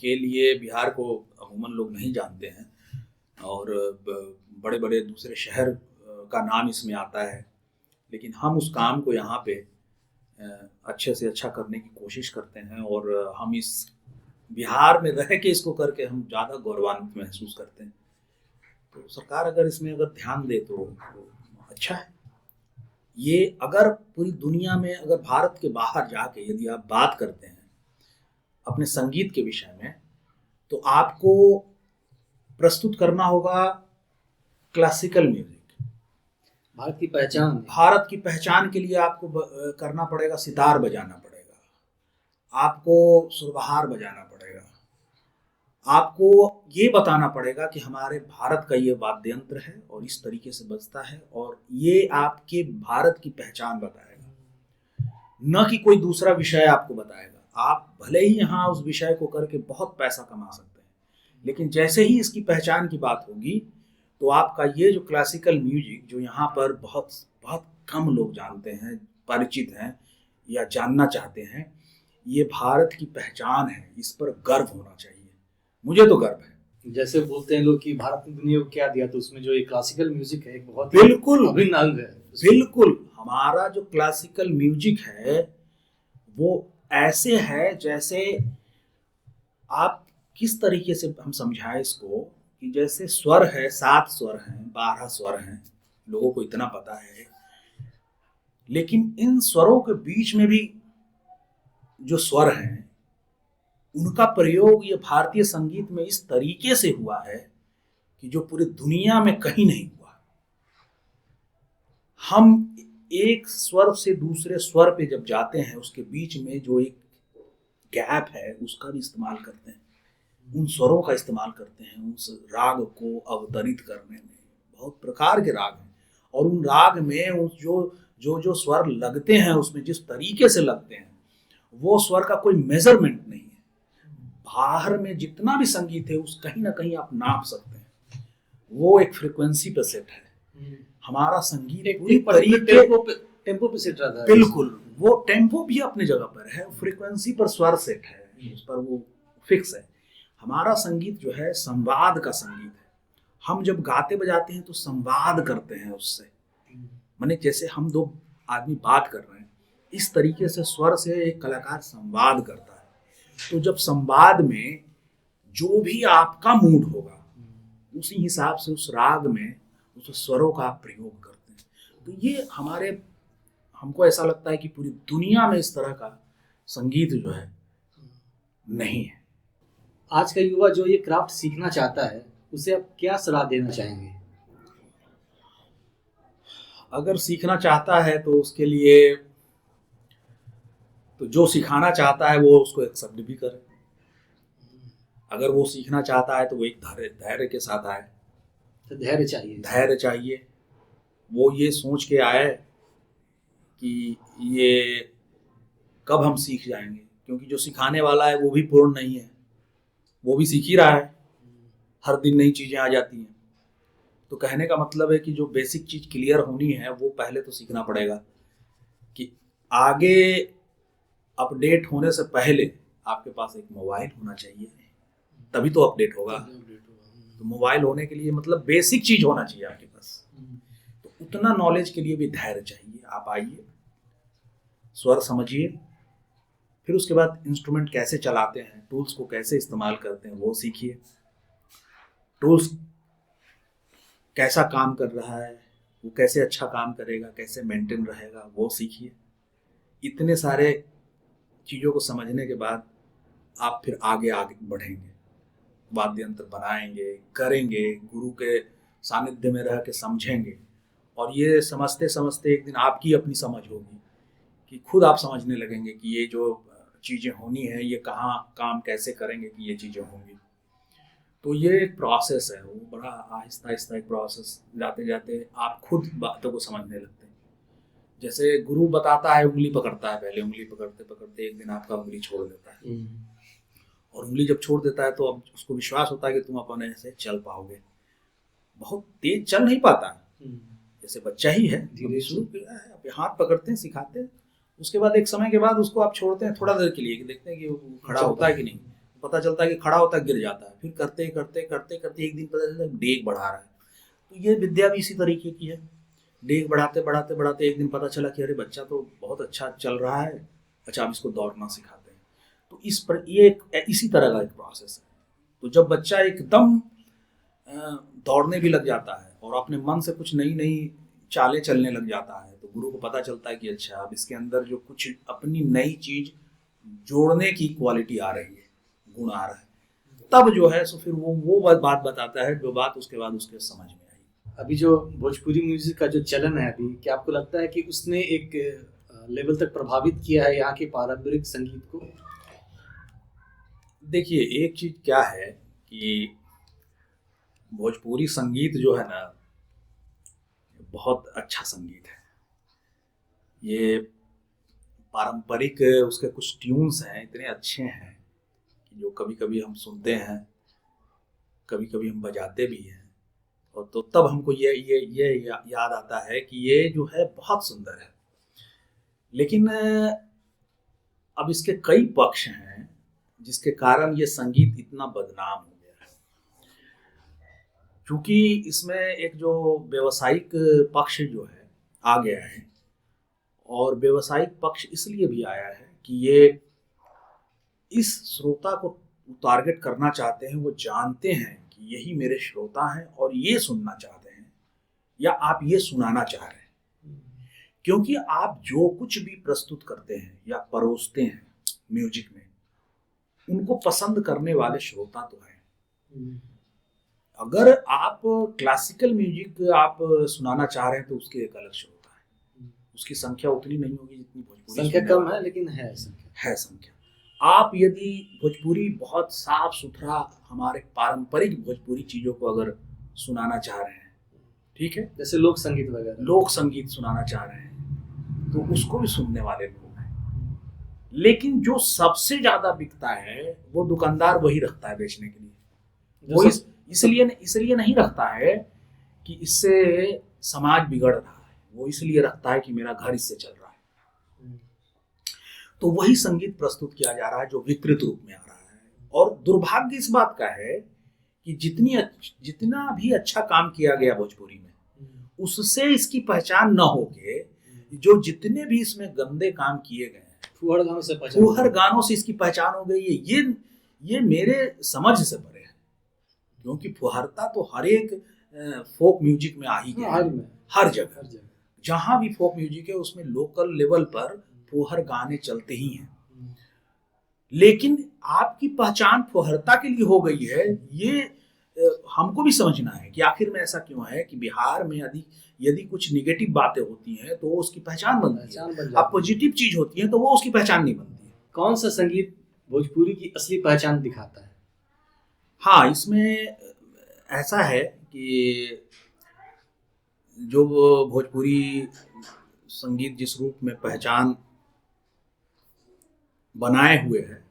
S3: के लिए बिहार को अमूमन लोग नहीं जानते हैं, और बड़े बड़े दूसरे शहर का नाम इसमें आता है, लेकिन हम उस काम को यहाँ पे अच्छे से अच्छा करने की कोशिश करते हैं। और हम इस बिहार में रह के इसको करके हम ज़्यादा गौरवान्वित महसूस करते हैं। तो सरकार अगर इसमें अगर ध्यान दे तो अच्छा है। ये अगर पूरी दुनिया में, अगर भारत के बाहर जाके यदि आप बात करते हैं अपने संगीत के विषय में, तो आपको प्रस्तुत करना होगा क्लासिकल म्यूजिक। भारत की पहचान के लिए आपको करना पड़ेगा, सितार बजाना पड़ेगा, आपको सुरबहार बजाना पड़ेगा, आपको ये बताना पड़ेगा कि हमारे भारत का ये वाद्य यंत्र है और इस तरीके से बजता है, और ये आपके भारत की पहचान बताएगा, न कि कोई दूसरा विषय आपको बताएगा। आप भले ही यहाँ उस विषय को करके बहुत पैसा कमा सकते हैं, लेकिन जैसे ही इसकी पहचान की बात होगी तो आपका ये जो क्लासिकल म्यूजिक, जो यहाँ पर बहुत बहुत कम लोग जानते हैं, परिचित हैं या जानना चाहते हैं, ये भारत की पहचान है, इस पर गर्व होना चाहिए। मुझे तो गर्व है।
S1: जैसे बोलते हैं लोग कि भारत ने दुनिया को क्या दिया, तो उसमें जो ये क्लासिकल म्यूजिक है एक बहुत
S3: बिल्कुल
S1: अभिन्न अंग है।
S3: बिल्कुल, हमारा जो क्लासिकल म्यूजिक है वो ऐसे है जैसे, आप किस तरीके से हम समझाएं इसको, कि जैसे स्वर है, 7 स्वर हैं, 12 स्वर हैं, लोगों को इतना पता है, लेकिन इन स्वरों के बीच में भी जो स्वर हैं उनका प्रयोग ये भारतीय संगीत में इस तरीके से हुआ है कि जो पूरी दुनिया में कहीं नहीं हुआ। हम एक स्वर से दूसरे स्वर पे जब जाते हैं, उसके बीच में जो एक गैप है उसका भी इस्तेमाल करते हैं, उन स्वरों का इस्तेमाल करते हैं उस राग को अवतरित करने में। बहुत प्रकार के राग हैं, और उन राग में उस जो स्वर लगते हैं, उसमें जिस तरीके से लगते हैं, वो स्वर का कोई मेजरमेंट नहीं है। बाहर में जितना भी संगीत है उस कहीं ना कहीं आप नाप सकते हैं, वो एक फ्रीक्वेंसी पे सेट है। हमारा संगीत
S1: एक टेम्पो पे सेट रहता है।
S3: बिल्कुल, वो टेम्पो भी अपनी जगह पर है, फ्रीक्वेंसी पर स्वर सेट है, उस पर वो फिक्स है। हमारा संगीत जो है संवाद का संगीत है। हम जब गाते बजाते हैं तो संवाद करते हैं उससे, माने जैसे हम दो आदमी बात कर रहे हैं, इस तरीके से स्वर से एक कलाकार संवाद करता है। तो जब संवाद में जो भी आपका मूड होगा उसी हिसाब से उस राग में उस स्वरों का आप प्रयोग करते हैं। तो ये हमको ऐसा लगता है कि पूरी दुनिया में इस तरह का संगीत जो है नहीं है।
S1: आज का युवा जो ये क्राफ्ट सीखना चाहता है उसे आप क्या सलाह देना चाहेंगे?
S3: अगर सीखना चाहता है तो उसके लिए तो जो सिखाना चाहता है वो उसको एक्सेप्ट भी करे। अगर वो सीखना चाहता है तो वो एक धैर्य के साथ आए।
S1: तो धैर्य चाहिए।
S3: धैर्य चाहिए। वो ये सोच के आए कि ये कब हम सीख जाएंगे, क्योंकि जो सिखाने वाला है वो भी पूर्ण नहीं है, वो भी सीख ही रहा है। हर दिन नई चीज़ें आ जाती हैं। तो कहने का मतलब है कि जो बेसिक चीज़ क्लियर होनी है वो पहले तो सीखना पड़ेगा कि आगे अपडेट होने से पहले आपके पास एक मोबाइल होना चाहिए, तभी तो अपडेट होगा। तो मोबाइल होने के लिए मतलब बेसिक चीज़ होना चाहिए आपके पास। तो उतना नॉलेज के लिए भी धैर्य चाहिए। आप आइए, स्वर समझिए, फिर उसके बाद इंस्ट्रूमेंट कैसे चलाते हैं, टूल्स को कैसे इस्तेमाल करते हैं वो सीखिए। टूल्स कैसा काम कर रहा है, वो कैसे अच्छा काम करेगा, कैसे मेंटेन रहेगा वो सीखिए। इतने सारे चीज़ों को समझने के बाद आप फिर आगे बढ़ेंगे, वाद्य यंत्र बनाएंगे, करेंगे, गुरु के सानिध्य में रह के समझेंगे, और ये समझते समझते एक दिन आपकी अपनी समझ होगी कि खुद आप समझने लगेंगे कि ये जो चीज़ें होनी है ये कहाँ काम कैसे करेंगे कि ये चीज़ें होंगी। तो ये एक प्रोसेस है, वो बड़ा आहिस्ता आहिस्ता एक प्रोसेस, जाते जाते आप खुद बातों को समझने लगते हैं। जैसे गुरु बताता है, उंगली पकड़ता है, पहले उंगली पकड़ते पकड़ते एक दिन आपका उंगली छोड़ देता है, और उंगली जब छोड़ देता है तो अब उसको विश्वास होता है कि तुम अपने से चल पाओगे। बहुत तेज चल नहीं पाता, जैसे बच्चा ही है, धीरे शुरू किया है, अब हाथ पकड़ते हैं, सिखाते हैं। उसके बाद एक समय के बाद उसको आप छोड़ते हैं थोड़ा देर के लिए कि देखते हैं कि वो खड़ा होता है कि नहीं। पता चलता है कि खड़ा होता है, गिर जाता है, फिर करते करते करते करते एक दिन पता चलता है डेग बढ़ा रहा है। तो ये विद्या भी इसी तरीके की है। डेग बढ़ाते बढ़ाते बढ़ाते एक दिन पता चला कि अरे बच्चा तो बहुत अच्छा चल रहा है, अच्छा अब इसको दौड़ना सिखाते हैं। तो ये इसी तरह का एक प्रोसेस है। तो जब बच्चा एकदम दौड़ने भी लग जाता है और अपने मन से कुछ नई नई चालें चलने लग जाता है, तो गुरु को पता चलता है कि अच्छा अब इसके अंदर जो कुछ अपनी नई चीज जोड़ने की क्वालिटी आ रही है, गुण आ रहा है, तब जो है सो फिर वो बात बताता है जो बात उसके बाद उसके समझ में आई।
S1: अभी जो भोजपुरी म्यूजिक का जो चलन है अभी, क्या आपको लगता है कि उसने एक लेवल तक प्रभावित किया है यहाँ के पारंपरिक संगीत को?
S3: देखिए, एक चीज क्या है कि भोजपुरी संगीत जो है ना, बहुत अच्छा संगीत है। ये पारंपरिक उसके कुछ ट्यून्स हैं, इतने अच्छे हैं कि जो कभी कभी हम सुनते हैं, कभी कभी हम बजाते भी हैं, और तो तब हमको ये याद आता है कि ये जो है बहुत सुंदर है। लेकिन अब इसके कई पक्ष हैं जिसके कारण ये संगीत इतना बदनाम हो गया है। क्योंकि इसमें एक जो व्यावसायिक पक्ष जो है आ गया है, और व्यावसायिक पक्ष इसलिए भी आया है कि ये इस श्रोता को टारगेट करना चाहते हैं। वो जानते हैं कि यही मेरे श्रोता हैं और ये सुनना चाहते हैं, या आप ये सुनाना चाह रहे हैं। क्योंकि आप जो कुछ भी प्रस्तुत करते हैं या परोसते हैं म्यूजिक में, उनको पसंद करने वाले श्रोता तो हैं। अगर आप क्लासिकल म्यूजिक आप सुनाना चाह रहे हैं तो उसके एक अलग श्रोता है, उसकी संख्या उतनी नहीं होगी जितनी भोजपुरी।
S1: संख्या कम है लेकिन है संख्या।
S3: आप यदि भोजपुरी बहुत साफ सुथरा हमारे पारंपरिक भोजपुरी चीजों को अगर सुनाना चाह रहे हैं, ठीक है,
S1: जैसे लोक संगीत वगैरह,
S3: लोक संगीत सुनाना चाह रहे हैं, तो उसको भी सुनने वाले लोग हैं। लेकिन जो सबसे ज्यादा बिकता है वो दुकानदार वही रखता है बेचने के लिए। वो इसलिए नहीं रखता है कि इससे समाज बिगड़ रहा है, वो इसलिए रखता है कि मेरा घर इससे चल रहा है। तो वही संगीत प्रस्तुत किया जा रहा है जो विकृत रूप में आ रहा है। और दुर्भाग्य इस बात का है कि जितना भी अच्छा काम किया गया भोजपुरी में, उससे इसकी पहचान न होके जो जितने भी इसमें गंदे काम किए गए हैं, फूहड़ गानों से इसकी पहचान हो गई है। ये मेरे समझ से परे है। क्योंकि फुहरता तो हर एक फोक म्यूजिक में आ ही गया है। हर जगह जहाँ भी फोक म्यूजिक है उसमें लोकल लेवल पर फुहर गाने चलते ही हैं। लेकिन आपकी पहचान फुहरता के लिए हो गई है, ये हमको भी समझना है कि आखिर में ऐसा क्यों है कि बिहार में यदि कुछ निगेटिव बातें होती हैं तो वो उसकी पहचान बनती है, अब पॉजिटिव चीज होती है तो वो उसकी पहचान नहीं बनती है।
S1: कौन सा संगीत भोजपुरी की असली पहचान दिखाता है?
S3: हाँ, इसमें ऐसा है कि जो भोजपुरी संगीत जिस रूप में पहचान बनाए हुए है,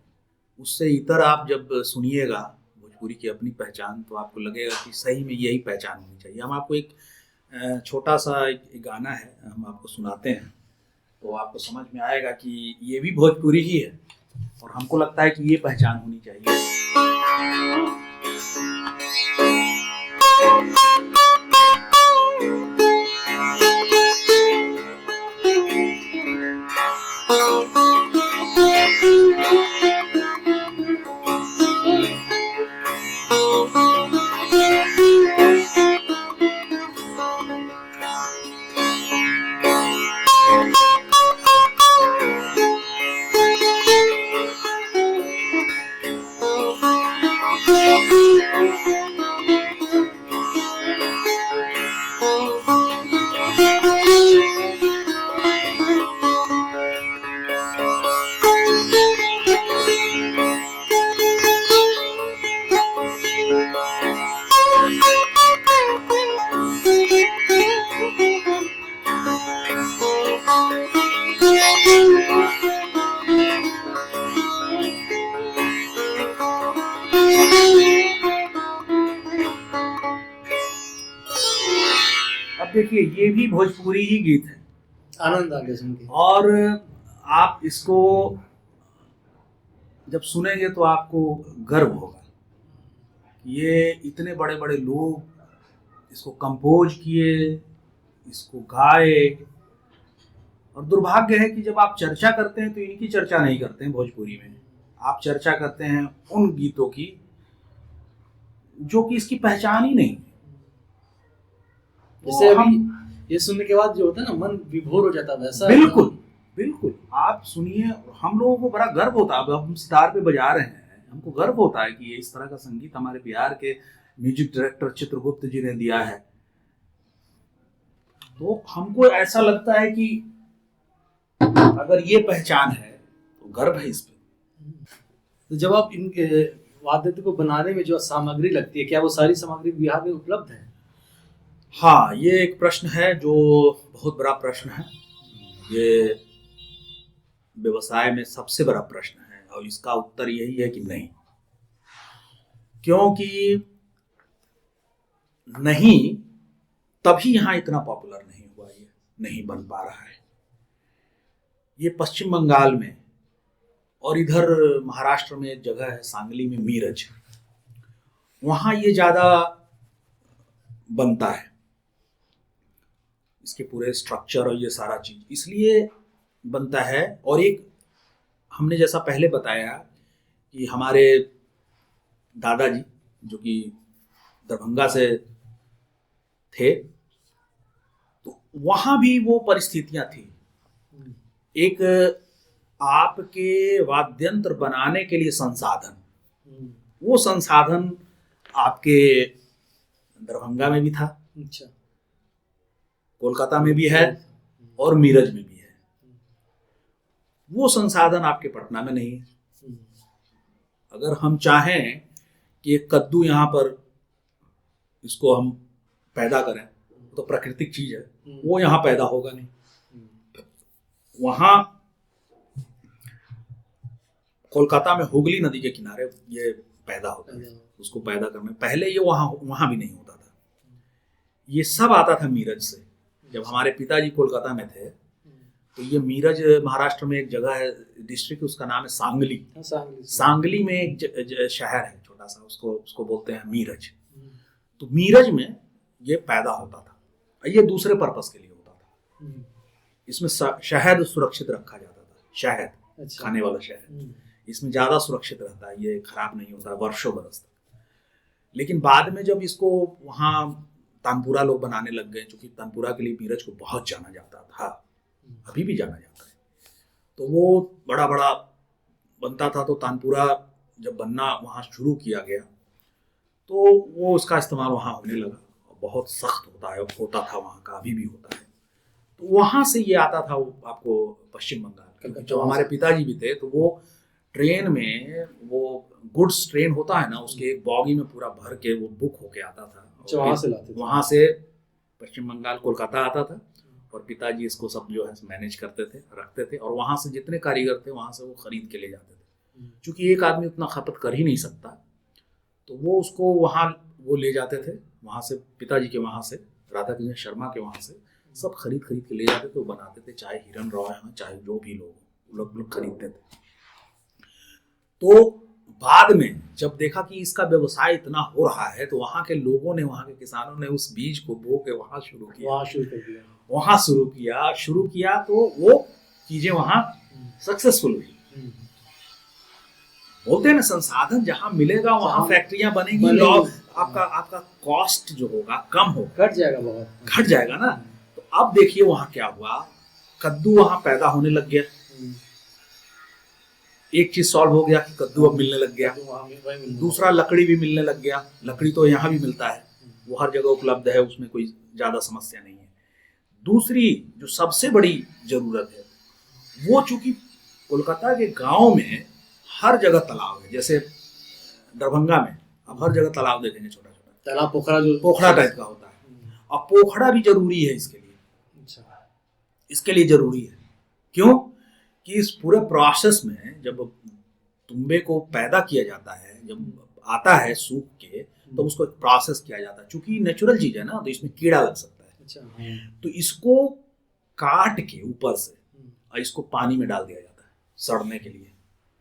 S3: उससे इतर आप जब सुनिएगा भोजपुरी की अपनी पहचान तो आपको लगेगा कि सही में यही पहचान होनी चाहिए। हम आपको एक छोटा सा एक गाना है, हम आपको सुनाते हैं तो आपको समझ में आएगा कि ये भी भोजपुरी ही है और हमको लगता है कि ये पहचान होनी चाहिए। देखिए ये भी भोजपुरी ही गीत है,
S1: आनंद आ गया सुन के।
S3: और आप इसको जब सुनेंगे तो आपको गर्व होगा। ये इतने बड़े बड़े लोग इसको कंपोज किए, इसको गाए, और दुर्भाग्य है कि जब आप चर्चा करते हैं तो इनकी चर्चा नहीं करते हैं भोजपुरी में, आप चर्चा करते हैं उन गीतों की जो कि इसकी पहचान ही नहीं।
S1: जैसे अभी ये सुनने के बाद जो होता है ना, मन विभोर हो जाता है, वैसा।
S3: बिल्कुल बिल्कुल, आप सुनिए, हम लोगों को बड़ा गर्व होता है। अब हम सितार पे बजा रहे हैं, हमको गर्व होता है कि ये इस तरह का संगीत हमारे बिहार के म्यूजिक डायरेक्टर चित्रगुप्त जी ने दिया है। तो हमको ऐसा लगता है कि अगर ये पहचान है तो गर्व है इस पे।
S1: तो जब आप इन वाद्य को बनाने में जो सामग्री लगती है, क्या वो सारी सामग्री बिहार में उपलब्ध है?
S3: हाँ, ये एक प्रश्न है जो बहुत बड़ा प्रश्न है। ये व्यवसाय में सबसे बड़ा प्रश्न है और इसका उत्तर यही है कि नहीं, क्योंकि नहीं, तभी यहाँ इतना पॉपुलर नहीं हुआ, ये नहीं बन पा रहा है। ये पश्चिम बंगाल में और इधर महाराष्ट्र में एक जगह है सांगली में, मीरज, वहाँ ये ज़्यादा बनता है, इसके पूरे स्ट्रक्चर और ये सारा चीज़ इसलिए बनता है। और एक हमने जैसा पहले बताया कि हमारे दादाजी जो कि दरभंगा से थे, तो वहाँ भी वो परिस्थितियाँ थी। एक आपके वाद्यंत्र बनाने के लिए संसाधन, वो संसाधन आपके दरभंगा में भी था,
S1: अच्छा,
S3: कोलकाता में भी है और मीरज में भी है। वो संसाधन आपके पटना में नहीं है। अगर हम चाहें कि एक कद्दू यहाँ पर इसको हम पैदा करें तो प्राकृतिक चीज है, वो यहाँ पैदा होगा नहीं। वहाँ कोलकाता में हुगली नदी के किनारे ये पैदा होता है, उसको पैदा करने पहले ये वहाँ भी नहीं होता था। ये सब आता था मीरज से। जब हमारे पिताजी कोलकाता में थे तो ये मीरज महाराष्ट्र में एक जगह है, डिस्ट्रिक्ट, उसका नाम है सांगली। सांगली में एक शहर है छोटा सा, उसको बोलते हैं मीरज। तो मीरज में ये पैदा होता था, ये दूसरे पर्पस के लिए होता था। इसमें शहद सुरक्षित रखा जाता था, शहद, अच्छा, खाने वाला शहद, इसमें ज़्यादा सुरक्षित रहता है, ये खराब नहीं होता वर्षों बरस तक। लेकिन बाद में जब इसको वहाँ तानपुरा लोग बनाने लग गए, क्योंकि तानपुरा के लिए नीरज को बहुत जाना जाता था, अभी भी जाना जाता है, तो वो बड़ा बड़ा बनता था। तो तानपुरा जब बनना वहाँ शुरू किया गया तो वो उसका इस्तेमाल वहाँ होने लगा, बहुत सख्त होता था वहाँ का, अभी भी होता है। तो वहाँ से ये आता था वो आपको पश्चिम बंगाल। जब हमारे पिताजी भी थे तो वो ट्रेन में, वो गुड्स ट्रेन होता है ना, उसके एक बॉगी में पूरा भर के वो बुक होके आता था,
S1: वहाँ से लाते थे,
S3: वहाँ से पश्चिम बंगाल कोलकाता आता था, और पिताजी इसको सब जो है मैनेज करते थे, रखते थे, और वहाँ से जितने कारीगर थे वहाँ से वो खरीद के ले जाते थे। क्योंकि एक आदमी उतना खपत कर ही नहीं सकता, तो वो उसको वहाँ वो ले जाते थे, वहाँ से पिताजी के वहाँ से, राधा कृष्ण शर्मा के वहाँ से सब खरीद के ले जाते थे, वो बनाते थे, चाहे हिरन रॉय हैं, चाहे जो भी लोग खरीदते थे। तो बाद में जब देखा कि इसका व्यवसाय इतना हो रहा है, तो वहाँ के लोगों ने, वहाँ के किसानों ने उस बीज को बो के वहाँ शुरू किया, तो वो चीजें वहाँ सक्सेसफुल हुई। बोलते हैं ना, संसाधन जहाँ मिलेगा वहाँ फैक्ट्रियां बनेगी, आपका कॉस्ट जो होगा कम होगा, घट जाएगा ना। तो अब देखिए वहाँ क्या हुआ, कद्दू वहाँ पैदा होने लग गया, एक चीज सॉल्व हो गया कि कद्दू अब मिलने लग गया। दूसरा, लकड़ी भी मिलने लग गया, लकड़ी तो यहाँ भी मिलता है, वो हर जगह उपलब्ध है, उसमें कोई ज्यादा समस्या नहीं है। दूसरी जो सबसे बड़ी जरूरत है, वो चूंकि कोलकाता के गांव में हर जगह तालाब है, जैसे दरभंगा में अब हर जगह तालाब देखेंगे, छोटा छोटा
S1: तालाब,
S3: पोखरा टाइप का होता है। अब पोखरा भी जरूरी है इसके लिए, इसके लिए जरूरी है। क्यों कि इस पूरे प्रोसेस में जब तुम्बे को पैदा किया जाता है, जब आता है सूख के, तो उसको एक प्रोसेस किया जाता है। चूंकि नेचुरल चीज है ना, तो इसमें कीड़ा लग सकता है, तो इसको काट के ऊपर से और इसको पानी में डाल दिया जाता है सड़ने के लिए।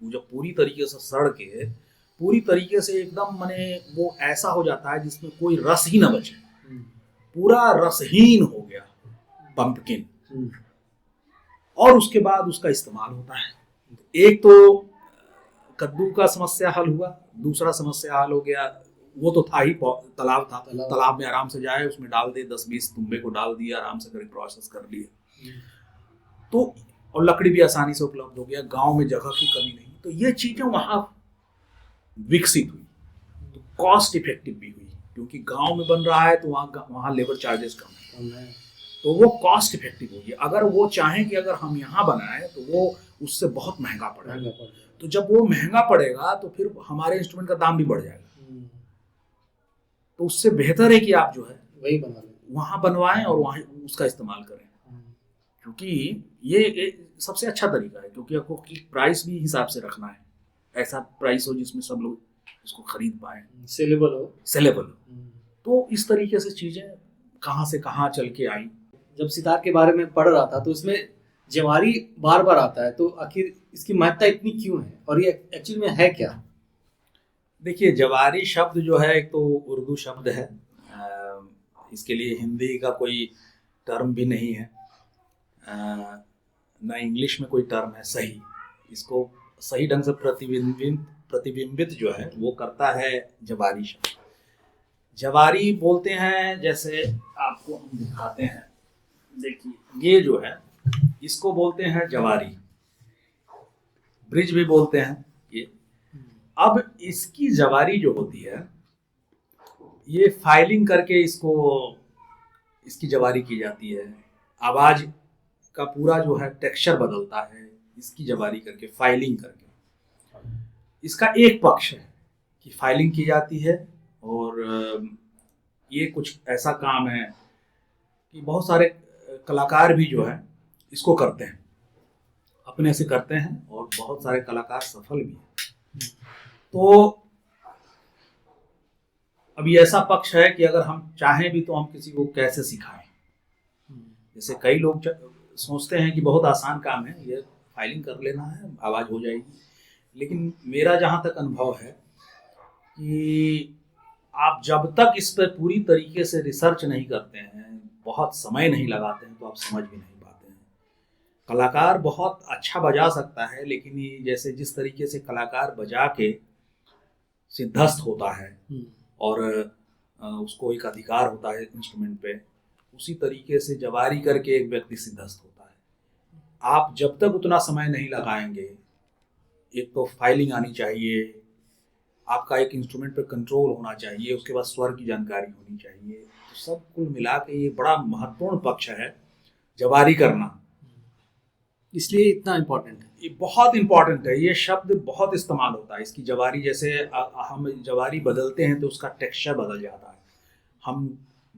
S3: वो जब पूरी तरीके से सड़ के, पूरी तरीके से एकदम माने वो ऐसा हो जाता है जिसमें कोई रस ही ना बचे, पूरा रसहीन हो गया पंपकिन, और उसके बाद उसका इस्तेमाल होता है। एक तो कद्दू का समस्या हल हुआ, दूसरा समस्या हल हो गया, वो तो था ही, तालाब था, तालाब में आराम से जाए, उसमें डाल दे, 10-20 तुम्बे को डाल दिया, आराम से करके प्रोसेस कर लिया, तो और लकड़ी भी आसानी से उपलब्ध हो गया, गांव में जगह की कमी नहीं। तो ये चीजें वहां विकसित हुई, तो कॉस्ट इफेक्टिव भी हुई, क्योंकि गांव में बन रहा है तो वहाँ लेबर चार्जेस कम है, तो वो कॉस्ट इफेक्टिव होगी। अगर वो चाहें कि अगर हम यहाँ बनाएं तो वो उससे बहुत महंगा पड़ेगा, तो जब वो महंगा पड़ेगा तो फिर हमारे इंस्ट्रूमेंट का दाम भी बढ़ जाएगा। तो उससे बेहतर है कि आप जो है
S1: वही बना लें,
S3: वहाँ बनवाएं और वहाँ उसका इस्तेमाल करें, क्योंकि ये सबसे अच्छा तरीका है। क्योंकि आपको प्राइस भी हिसाब से रखना है, ऐसा प्राइस हो जिसमें सब लोग इसको खरीद पाए,
S1: सेलेबल हो।
S3: तो इस तरीके से चीजें कहाँ से कहाँ चल के आई।
S1: जब सितार के बारे में पढ़ रहा था तो उसमें जवारी बार बार आता है, तो आखिर इसकी महत्ता इतनी क्यों है, और ये एक्चुअली में है क्या?
S3: देखिए, जवारी शब्द जो है, एक तो उर्दू शब्द है, इसके लिए हिंदी का कोई टर्म भी नहीं है, ना इंग्लिश में कोई टर्म है सही। इसको सही ढंग से प्रतिबिंबित जो है वो करता है जवारी शब्द। जवारी बोलते हैं, जैसे आपको हम दिखाते हैं, देखिए ये जो है इसको बोलते हैं जवारी, ब्रिज भी बोलते हैं ये। अब इसकी जवारी जो होती है, ये फाइलिंग करके इसकी जवारी की जाती है, आवाज का पूरा जो है टेक्सचर बदलता है इसकी जवारी करके, फाइलिंग करके। इसका एक पक्ष है कि फाइलिंग की जाती है, और ये कुछ ऐसा काम है कि बहुत सारे कलाकार भी जो है इसको करते हैं, अपने से करते हैं, और बहुत सारे कलाकार सफल भी हैं। तो अभी ऐसा पक्ष है कि अगर हम चाहें भी तो हम किसी को कैसे सिखाएं। जैसे कई लोग सोचते हैं कि बहुत आसान काम है, ये फाइलिंग कर लेना है, आवाज़ हो जाएगी। लेकिन मेरा जहाँ तक अनुभव है कि आप जब तक इस पर पूरी तरीके से रिसर्च नहीं करते हैं, बहुत समय नहीं लगाते हैं, तो आप समझ भी नहीं पाते हैं। कलाकार बहुत अच्छा बजा सकता है, लेकिन ये जैसे जिस तरीके से कलाकार बजा के सिद्धस्त होता है और उसको एक अधिकार होता है इंस्ट्रूमेंट पे, उसी तरीके से जवारी करके एक व्यक्ति सिद्धस्थ होता है। आप जब तक उतना समय नहीं लगाएंगे, एक तो फाइलिंग आनी चाहिए, आपका एक इंस्ट्रूमेंट पे कंट्रोल होना चाहिए, उसके बाद स्वर की जानकारी होनी चाहिए, तो सब कुल मिला के ये बड़ा महत्वपूर्ण पक्ष है जवारी करना।
S1: इसलिए इतना इम्पोर्टेंट है।
S3: ये बहुत इम्पॉर्टेंट है, ये शब्द बहुत इस्तेमाल होता है इसकी जवारी। जैसे हम जवारी बदलते हैं तो उसका टेक्सचर बदल जाता है। हम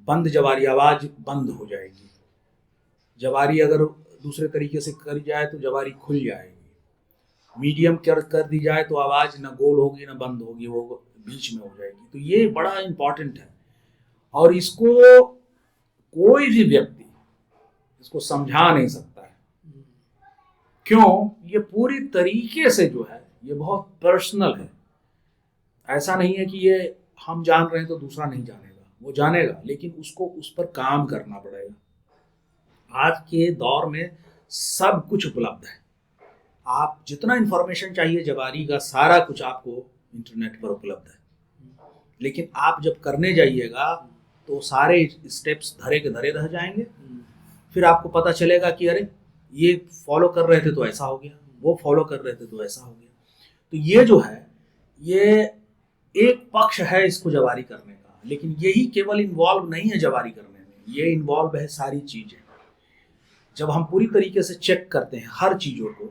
S3: बंद जवारी, आवाज़ बंद हो जाएगी। जवारी अगर दूसरे तरीके से करी जाए तो जवारी खुल जाएगी। मीडियम कर दी जाए तो आवाज़ ना गोल होगी ना बंद होगी, वो बीच में हो जाएगी। तो ये बड़ा इम्पॉर्टेंट है और इसको कोई भी व्यक्ति इसको समझा नहीं सकता है। क्यों? ये पूरी तरीके से जो है ये बहुत पर्सनल है। ऐसा नहीं है कि ये हम जान रहे हैं तो दूसरा नहीं जानेगा, वो जानेगा, लेकिन उसको उस पर काम करना पड़ेगा। आज के दौर में सब कुछ उपलब्ध है। आप जितना इंफॉर्मेशन चाहिए जवारी का, सारा कुछ आपको इंटरनेट पर उपलब्ध है। लेकिन आप जब करने जाइएगा तो सारे स्टेप्स धरे के धरे रह जाएंगे। फिर आपको पता चलेगा कि अरे ये फॉलो कर रहे थे तो ऐसा हो गया, वो फॉलो कर रहे थे तो ऐसा हो गया। तो ये जो है ये एक पक्ष है इसको जवारी करने का, लेकिन यही केवल इन्वॉल्व नहीं है जवारी करने में, ये इन्वॉल्व है सारी चीज़ें। जब हम पूरी तरीके से चेक करते हैं हर चीज़ों को,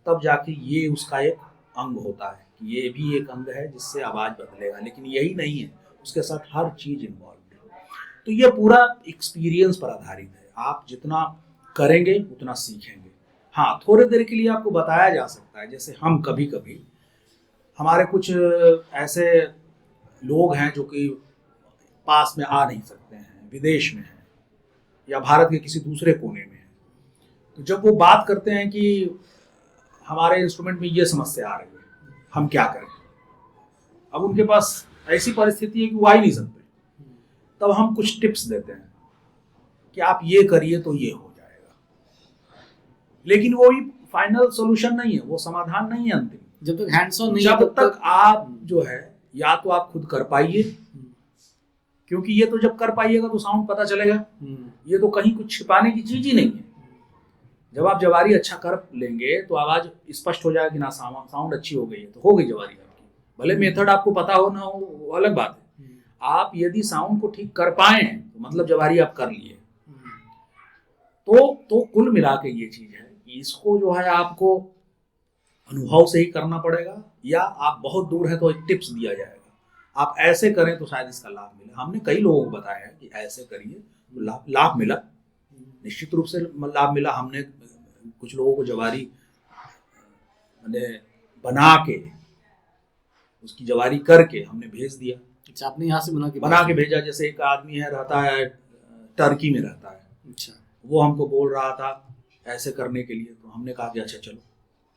S3: तब जाके ये उसका एक अंग होता है कि ये भी एक अंग है जिससे आवाज़ बदलेगा। लेकिन यही नहीं है, उसके साथ हर चीज़ इन्वॉल्व है। तो ये पूरा एक्सपीरियंस पर आधारित है। आप जितना करेंगे उतना सीखेंगे। हाँ, थोड़े देर के लिए आपको बताया जा सकता है। जैसे हम कभी कभी, हमारे कुछ ऐसे लोग हैं जो कि पास में आ नहीं सकते हैं, विदेश में हैं या भारत के किसी दूसरे कोने में हैं, तो जब वो बात करते हैं कि हमारे इंस्ट्रूमेंट में ये समस्या आ रही है, हम क्या करें, अब उनके पास ऐसी परिस्थिति है कि वो आ ही नहीं सकते, तब हम कुछ टिप्स देते हैं कि आप ये करिए तो ये हो जाएगा। लेकिन वो ही फाइनल सॉल्यूशन नहीं है, वो समाधान नहीं है अंतिम।
S1: जब तक हैंड्स ऑन नहीं,
S3: जब तक आप जो है या तो आप खुद कर पाइए, क्योंकि ये तो जब कर पाइएगा तो साउंड पता चलेगा। ये तो कहीं कुछ छिपाने की चीज ही नहीं है। जब आप जवारी अच्छा कर लेंगे तो आवाज स्पष्ट हो जाएगी ना, साउंड अच्छी हो गई है तो हो गई जवारी आपकी। भले मेथड आपको पता हो ना हो, वो अलग बात है। आप यदि साउंड को ठीक कर पाए तो मतलब जवारी आप कर लिए। तो कुल मिला के ये चीज है कि इसको जो है आपको अनुभव से ही करना पड़ेगा, या आप बहुत दूर है तो एक टिप्स दिया जाएगा, आप ऐसे करें तो शायद इसका लाभ मिले। हमने कई लोगों को बताया है कि ऐसे करिए तो लाभ मिला, निश्चित रूप से लाभ मिला। हमने कुछ लोगों को जवारी बना के, उसकी जवारी करके हमने भेज दिया।
S1: अच्छा, आपने यहाँ से
S3: बना के भेजा। जैसे एक आदमी है, रहता है टर्की में रहता है।
S1: अच्छा,
S3: वो हमको बोल रहा था ऐसे करने के लिए, तो हमने कहा कि अच्छा चलो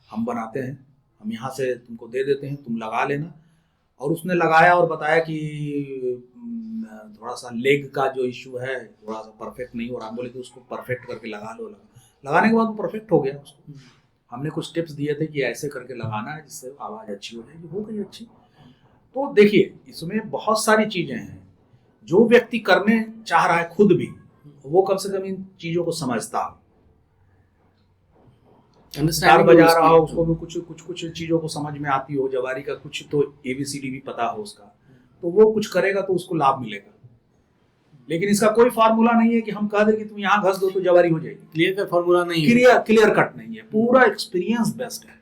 S3: हम बनाते हैं, हम यहाँ से तुमको दे देते हैं, तुम लगा लेना। और उसने लगाया और बताया कि थोड़ा सा लेग का जो इशू है थोड़ा सा परफेक्ट नहीं हो रहा। हम बोले कि उसको परफेक्ट करके लगा लो। लगाने के बाद वो परफेक्ट हो गया। उसको हमने कुछ टिप्स दिए थे कि ऐसे करके लगाना है जिससे आवाज़ अच्छी हो जाएगी, हो गई अच्छी। तो देखिए, इसमें बहुत सारी चीज़ें हैं। जो व्यक्ति करने चाह रहा है खुद भी, वो कम से कम इन चीज़ों को समझता हो। गिटार बजा रहा हो, उसको भी कुछ चीज़ों को समझ में आती हो, जवारी का कुछ तो ABCD भी पता हो उसका, तो वो कुछ करेगा तो उसको लाभ मिलेगा। लेकिन इसका कोई फार्मूला नहीं है कि हम कह दें कि तुम यहाँ घस दो तो जवारी हो जाएगी।
S1: क्लियर कट फार्मूला नहीं है,
S3: क्लियर कट नहीं है, पूरा एक्सपीरियंस बेस्ट है।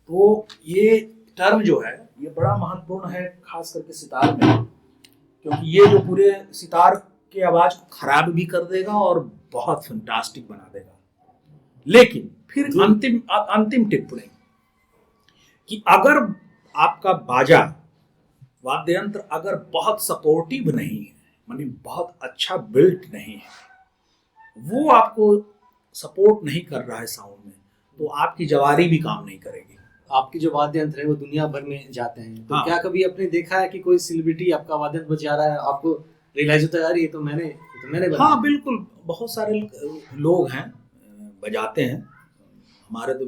S3: तो ये टर्म जो है ये बड़ा महत्वपूर्ण है, खास करके सितार में, क्योंकि ये जो पूरे सितार के आवाज को खराब भी कर देगा और बहुत फैंटास्टिक बना देगा। लेकिन फिर अंतिम टिप्पणी कि अगर आपका बाजा वाद्ययंत्र अगर बहुत सपोर्टिव नहीं है, माने बहुत अच्छा बिल्ट नहीं है, वो आपको सपोर्ट नहीं कर रहा है साउंड में, तो आपकी जवारी भी काम नहीं करेगी।
S1: आपके जो वाद्य यंत्र है वो दुनिया भर में जाते हैं, तो
S3: हाँ।
S1: क्या कभी आपने देखा है कि कोई सेलिब्रिटी आपका वाद्य यंत्र बजा रहा है, आपको रियलाइज होता है यार ये तो मैंने बनाया?
S3: हाँ बिल्कुल, बहुत सारे लोग हैं बजाते हैं। हमारे तो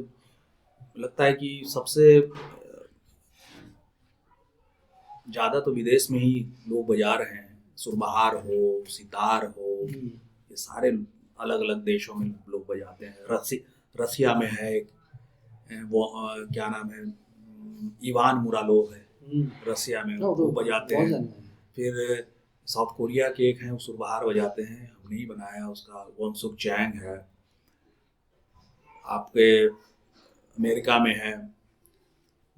S3: लगता है कि सबसे ज़्यादा तो विदेश में ही लोग बजा रहे हैं। सुरबहार हो, सितार हो, ये सारे अलग अलग देशों में लोग बजाते हैं। रसिया में है एक, वो क्या नाम है, इवान मुरालोव है, रसिया में, वो बजाते हैं। फिर साउथ कोरिया के एक हैं, वो सुरबहार बजाते हैं, हमने ही बनाया उसका, वोनसुक चैंग है। आपके अमेरिका में है,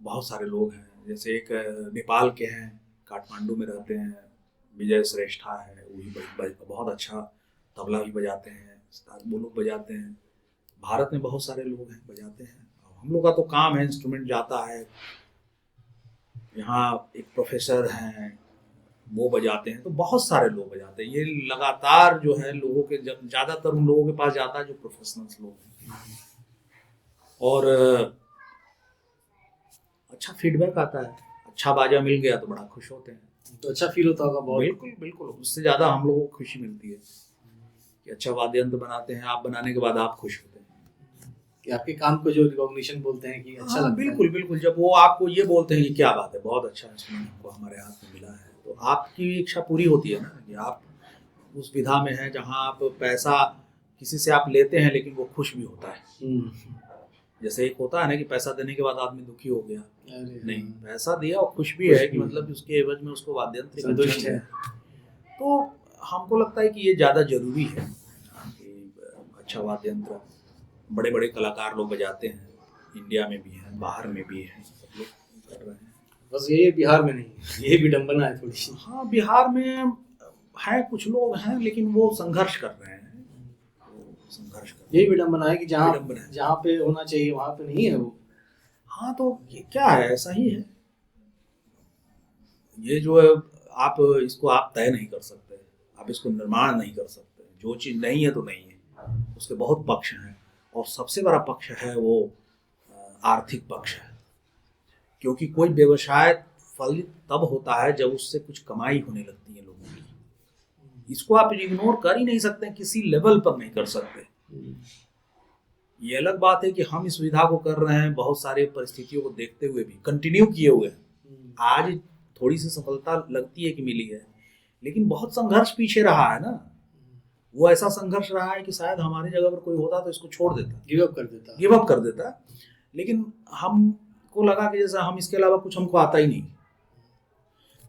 S3: बहुत सारे लोग हैं। जैसे एक नेपाल के हैं, काठमांडू में रहते हैं, विजय श्रेष्ठा है, वो भी बहुत अच्छा तबला भी बजाते हैं, वो लोग बजाते हैं। भारत में बहुत सारे लोग हैं बजाते हैं। हम लोग का तो काम है, इंस्ट्रूमेंट जाता है। यहाँ एक प्रोफेसर हैं, वो बजाते हैं, तो बहुत सारे लोग बजाते हैं। ये लगातार जो है लोगों के, ज़्यादातर उन लोगों के पास जाता है जो प्रोफेशनल्स लोग हैं, और अच्छा फीडबैक आता है। अच्छा बाजा मिल गया तो बड़ा खुश होते हैं,
S1: तो अच्छा फील होता होगा बहुत।
S3: बिल्कुल बिल्कुल, उससे ज़्यादा हम लोगों को खुशी मिलती है कि अच्छा वाद्य यंत्र बनाते हैं, आप बनाने के बाद आप खुश होते हैं
S1: कि आपके काम को जो रिकॉग्निशन बोलते हैं कि अच्छा लगता है।
S3: बिल्कुल बिल्कुल, जब वो आपको ये बोलते हैं कि क्या बात है, बहुत अच्छा इंस्ट्रूमेंट हमको हमारे हाथ में मिला है, तो आपकी इच्छा पूरी होती है ना कि आप उस विधा में हैं जहाँ आप पैसा किसी से आप लेते हैं लेकिन वो खुश भी होता है। जैसे एक होता है ना कि पैसा देने के बाद आदमी दुखी हो गया, नहीं, पैसा दिया और खुश भी है कि मतलब उसके एवज में उसको वाद्य यंत्र संतुष्ट है। तो हमको लगता है कि ये ज़्यादा जरूरी है कि अच्छा वाद्य यंत्र बड़े बड़े कलाकार लोग बजाते हैं, इंडिया में भी हैं, बाहर में भी हैं, सब लोग कर रहे हैं।
S1: बस ये बिहार में नहीं है, ये विडम्बना है थोड़ी सी।
S3: हाँ, बिहार में है, कुछ लोग हैं, लेकिन वो संघर्ष कर रहे हैं, संघर्ष कर रहे हैं।
S1: यही विडम्बना है कि जहाँ पे होना चाहिए वहाँ पे नहीं है वो।
S3: हाँ, तो ये क्या है, ऐसा ही है। ये जो है, आप इसको आप तय नहीं कर सकते, आप इसको निर्माण नहीं कर सकते। जो चीज़ नहीं है तो नहीं है, उसके बहुत पक्ष हैं, और सबसे बड़ा पक्ष है वो आर्थिक पक्ष है। क्योंकि कोई व्यवसाय फलित तब होता है जब उससे कुछ कमाई होने लगती है लोगों की। इसको आप इग्नोर कर ही नहीं सकते, किसी लेवल पर नहीं कर सकते। ये अलग बात है कि हम इस विधा को कर रहे हैं, बहुत सारे परिस्थितियों को देखते हुए भी कंटिन्यू किए हुए हैं। आज थोड़ी सी सफलता लगती है कि मिली है, लेकिन बहुत संघर्ष पीछे रहा है ना। वो ऐसा संघर्ष रहा है कि शायद हमारी जगह पर कोई होता तो इसको छोड़ देता, गिव अप कर देता। लेकिन हमको लगा कि जैसे हम इसके अलावा कुछ हमको आता ही नहीं।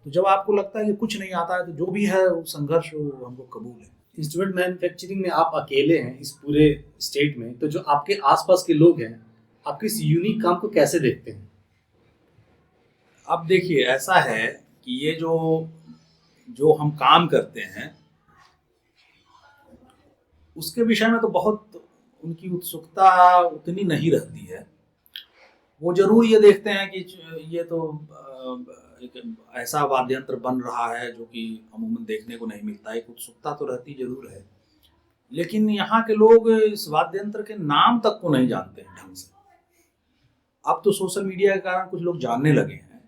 S3: तो जब आपको लगता है कि कुछ नहीं आता है, तो जो भी है वो संघर्ष वो हमको कबूल है।
S1: इंस्ट्रूमेंट मैन्युफैक्चरिंग में आप अकेले हैं इस पूरे स्टेट में, तो जो आपके आसपास के लोग हैं, आपके इस यूनिक काम को कैसे देखते हैं?
S3: अब देखिए, ऐसा है कि ये जो हम काम करते हैं उसके विषय में तो बहुत उनकी उत्सुकता उतनी नहीं रहती है। वो जरूर ये देखते हैं कि ये तो एक ऐसा वाद्य यंत्र बन रहा है जो कि अमूमन देखने को नहीं मिलता। एक उत्सुकता तो रहती जरूर है, लेकिन यहाँ के लोग इस वाद्य यंत्र के नाम तक को नहीं जानते हैं ढंग से। अब तो सोशल मीडिया के कारण कुछ लोग जानने लगे हैं,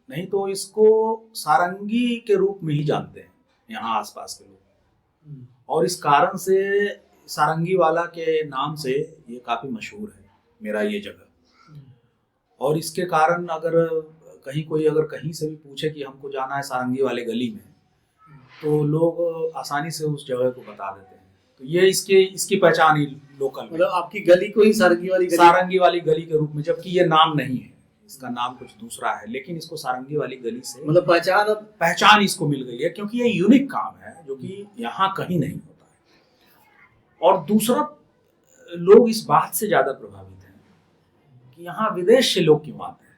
S3: नहीं तो इसको सारंगी के रूप में ही जानते हैं यहाँ आसपास के लोग। और इस कारण से सारंगी वाला के नाम से ये काफ़ी मशहूर है मेरा ये जगह। और इसके कारण अगर कोई कहीं से भी पूछे कि हमको जाना है सारंगी वाले गली में, तो लोग आसानी से उस जगह को बता देते हैं। तो ये इसकी पहचान ही लोकल,
S1: मतलब आपकी गली को ही सारंगी
S3: वाली गली के रूप में, जबकि ये नाम नहीं है, इसका नाम कुछ दूसरा है, लेकिन इसको सारंगी वाली गली से
S1: मतलब
S3: पहचान इसको मिल गई है, क्योंकि ये यूनिक काम है जो कि यहाँ कहीं नहीं होता है। और दूसरा, लोग इस बात से ज्यादा प्रभावित हैं कि यहाँ विदेश से लोग क्यों आते हैं,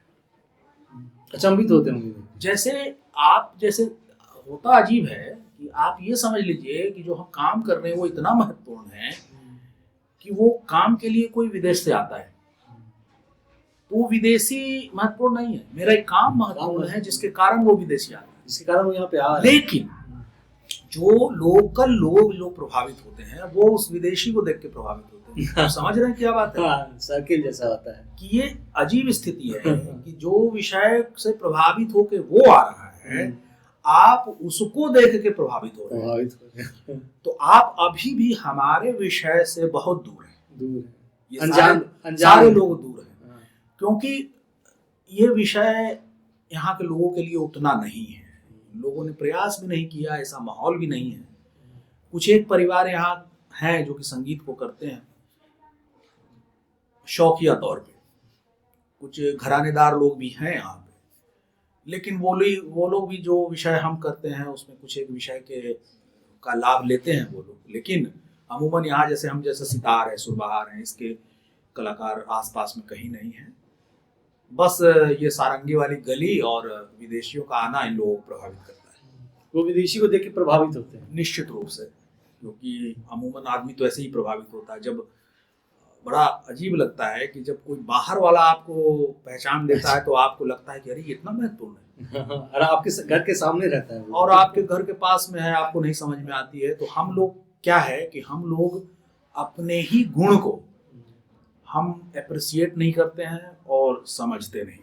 S1: अचंभित होते होंगे।
S3: जैसे होता अजीब है कि आप ये समझ लीजिए कि जो हम काम कर रहे हैं वो इतना महत्वपूर्ण है कि वो काम के लिए कोई विदेश से आता है तो विदेशी महत्वपूर्ण नहीं है, मेरा एक काम महत्वपूर्ण है जिसके कारण वो विदेशी आता है,
S1: जिसके कारण वो यहाँ पे आ रहे हैं।
S3: लेकिन जो लोकल लोग प्रभावित होते हैं वो उस विदेशी को देख के प्रभावित होते हैं। आप समझ रहे हैं क्या बात है?
S1: सर्किल जैसा होता है
S3: कि ये अजीब स्थिति है कि जो विषय से प्रभावित होके वो आ रहा है, आप उसको देख के प्रभावित हो रहे हैं। तो आप अभी भी हमारे विषय से बहुत दूर हैं, ये सारे लोग दूर हैं, क्योंकि ये विषय यहाँ के लोगों के लिए उतना नहीं है। लोगों ने प्रयास भी नहीं किया, ऐसा माहौल भी नहीं है। कुछ एक परिवार यहाँ हैं जो कि संगीत को करते हैं शौकिया तौर पे, कुछ घरानेदार लोग भी हैं यहाँ पे, लेकिन वो लोग भी जो विषय हम करते हैं उसमें कुछ एक विषय के का लाभ लेते हैं वो लोग। लेकिन अमूमन यहाँ जैसे हम जैसे सितार है, सुरबहार हैं, इसके कलाकार आसपास में कहीं नहीं है। बस ये सारंगी वाली गली और विदेशियों का आना इन लोगों को प्रभावित करता है।
S1: वो विदेशी को देख के प्रभावित होते हैं।
S3: निश्चित रूप से, क्योंकि अमूमन आदमी तो ऐसे ही प्रभावित होता है। जब बड़ा अजीब लगता है कि जब कोई बाहर वाला आपको पहचान लेता है तो आपको लगता है कि अरे ये इतना महत्वपूर्ण है,
S1: और आपके घर के सामने रहता है वो।
S3: और आपके घर के पास में है, आपको नहीं समझ में आती है। तो हम लोग क्या है कि हम लोग अपने ही गुण को हम अप्रिशिएट नहीं करते हैं और समझते नहीं।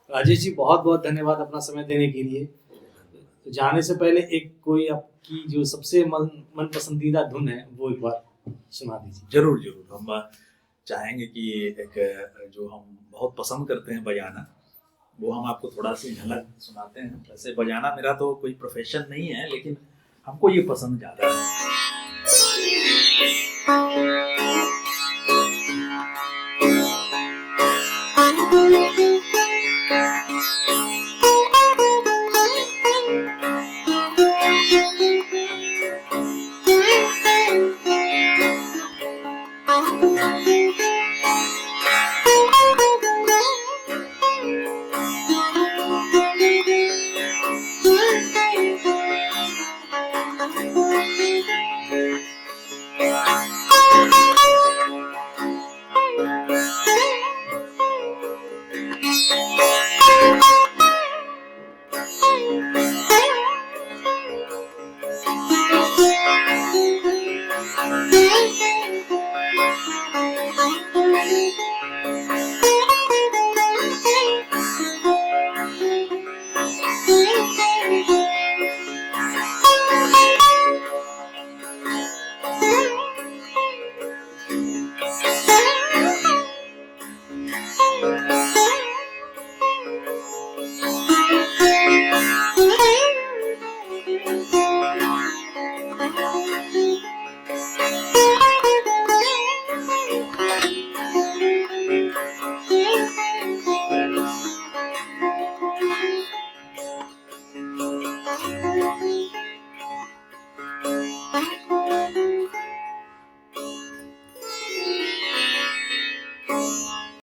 S1: राजेश जी, बहुत बहुत धन्यवाद अपना समय देने के लिए। तो जाने से पहले एक कोई आपकी जो सबसे मन पसंदीदा धुन है वो एक बार सुना दीजिए।
S3: जरूर जरूर, हम चाहेंगे कि एक जो हम बहुत पसंद करते हैं बजाना, वो हम आपको थोड़ा सी झलक सुनाते हैं। वैसे बजाना मेरा तो कोई प्रोफेशन नहीं है, लेकिन हमको ये पसंद ज़्यादा है।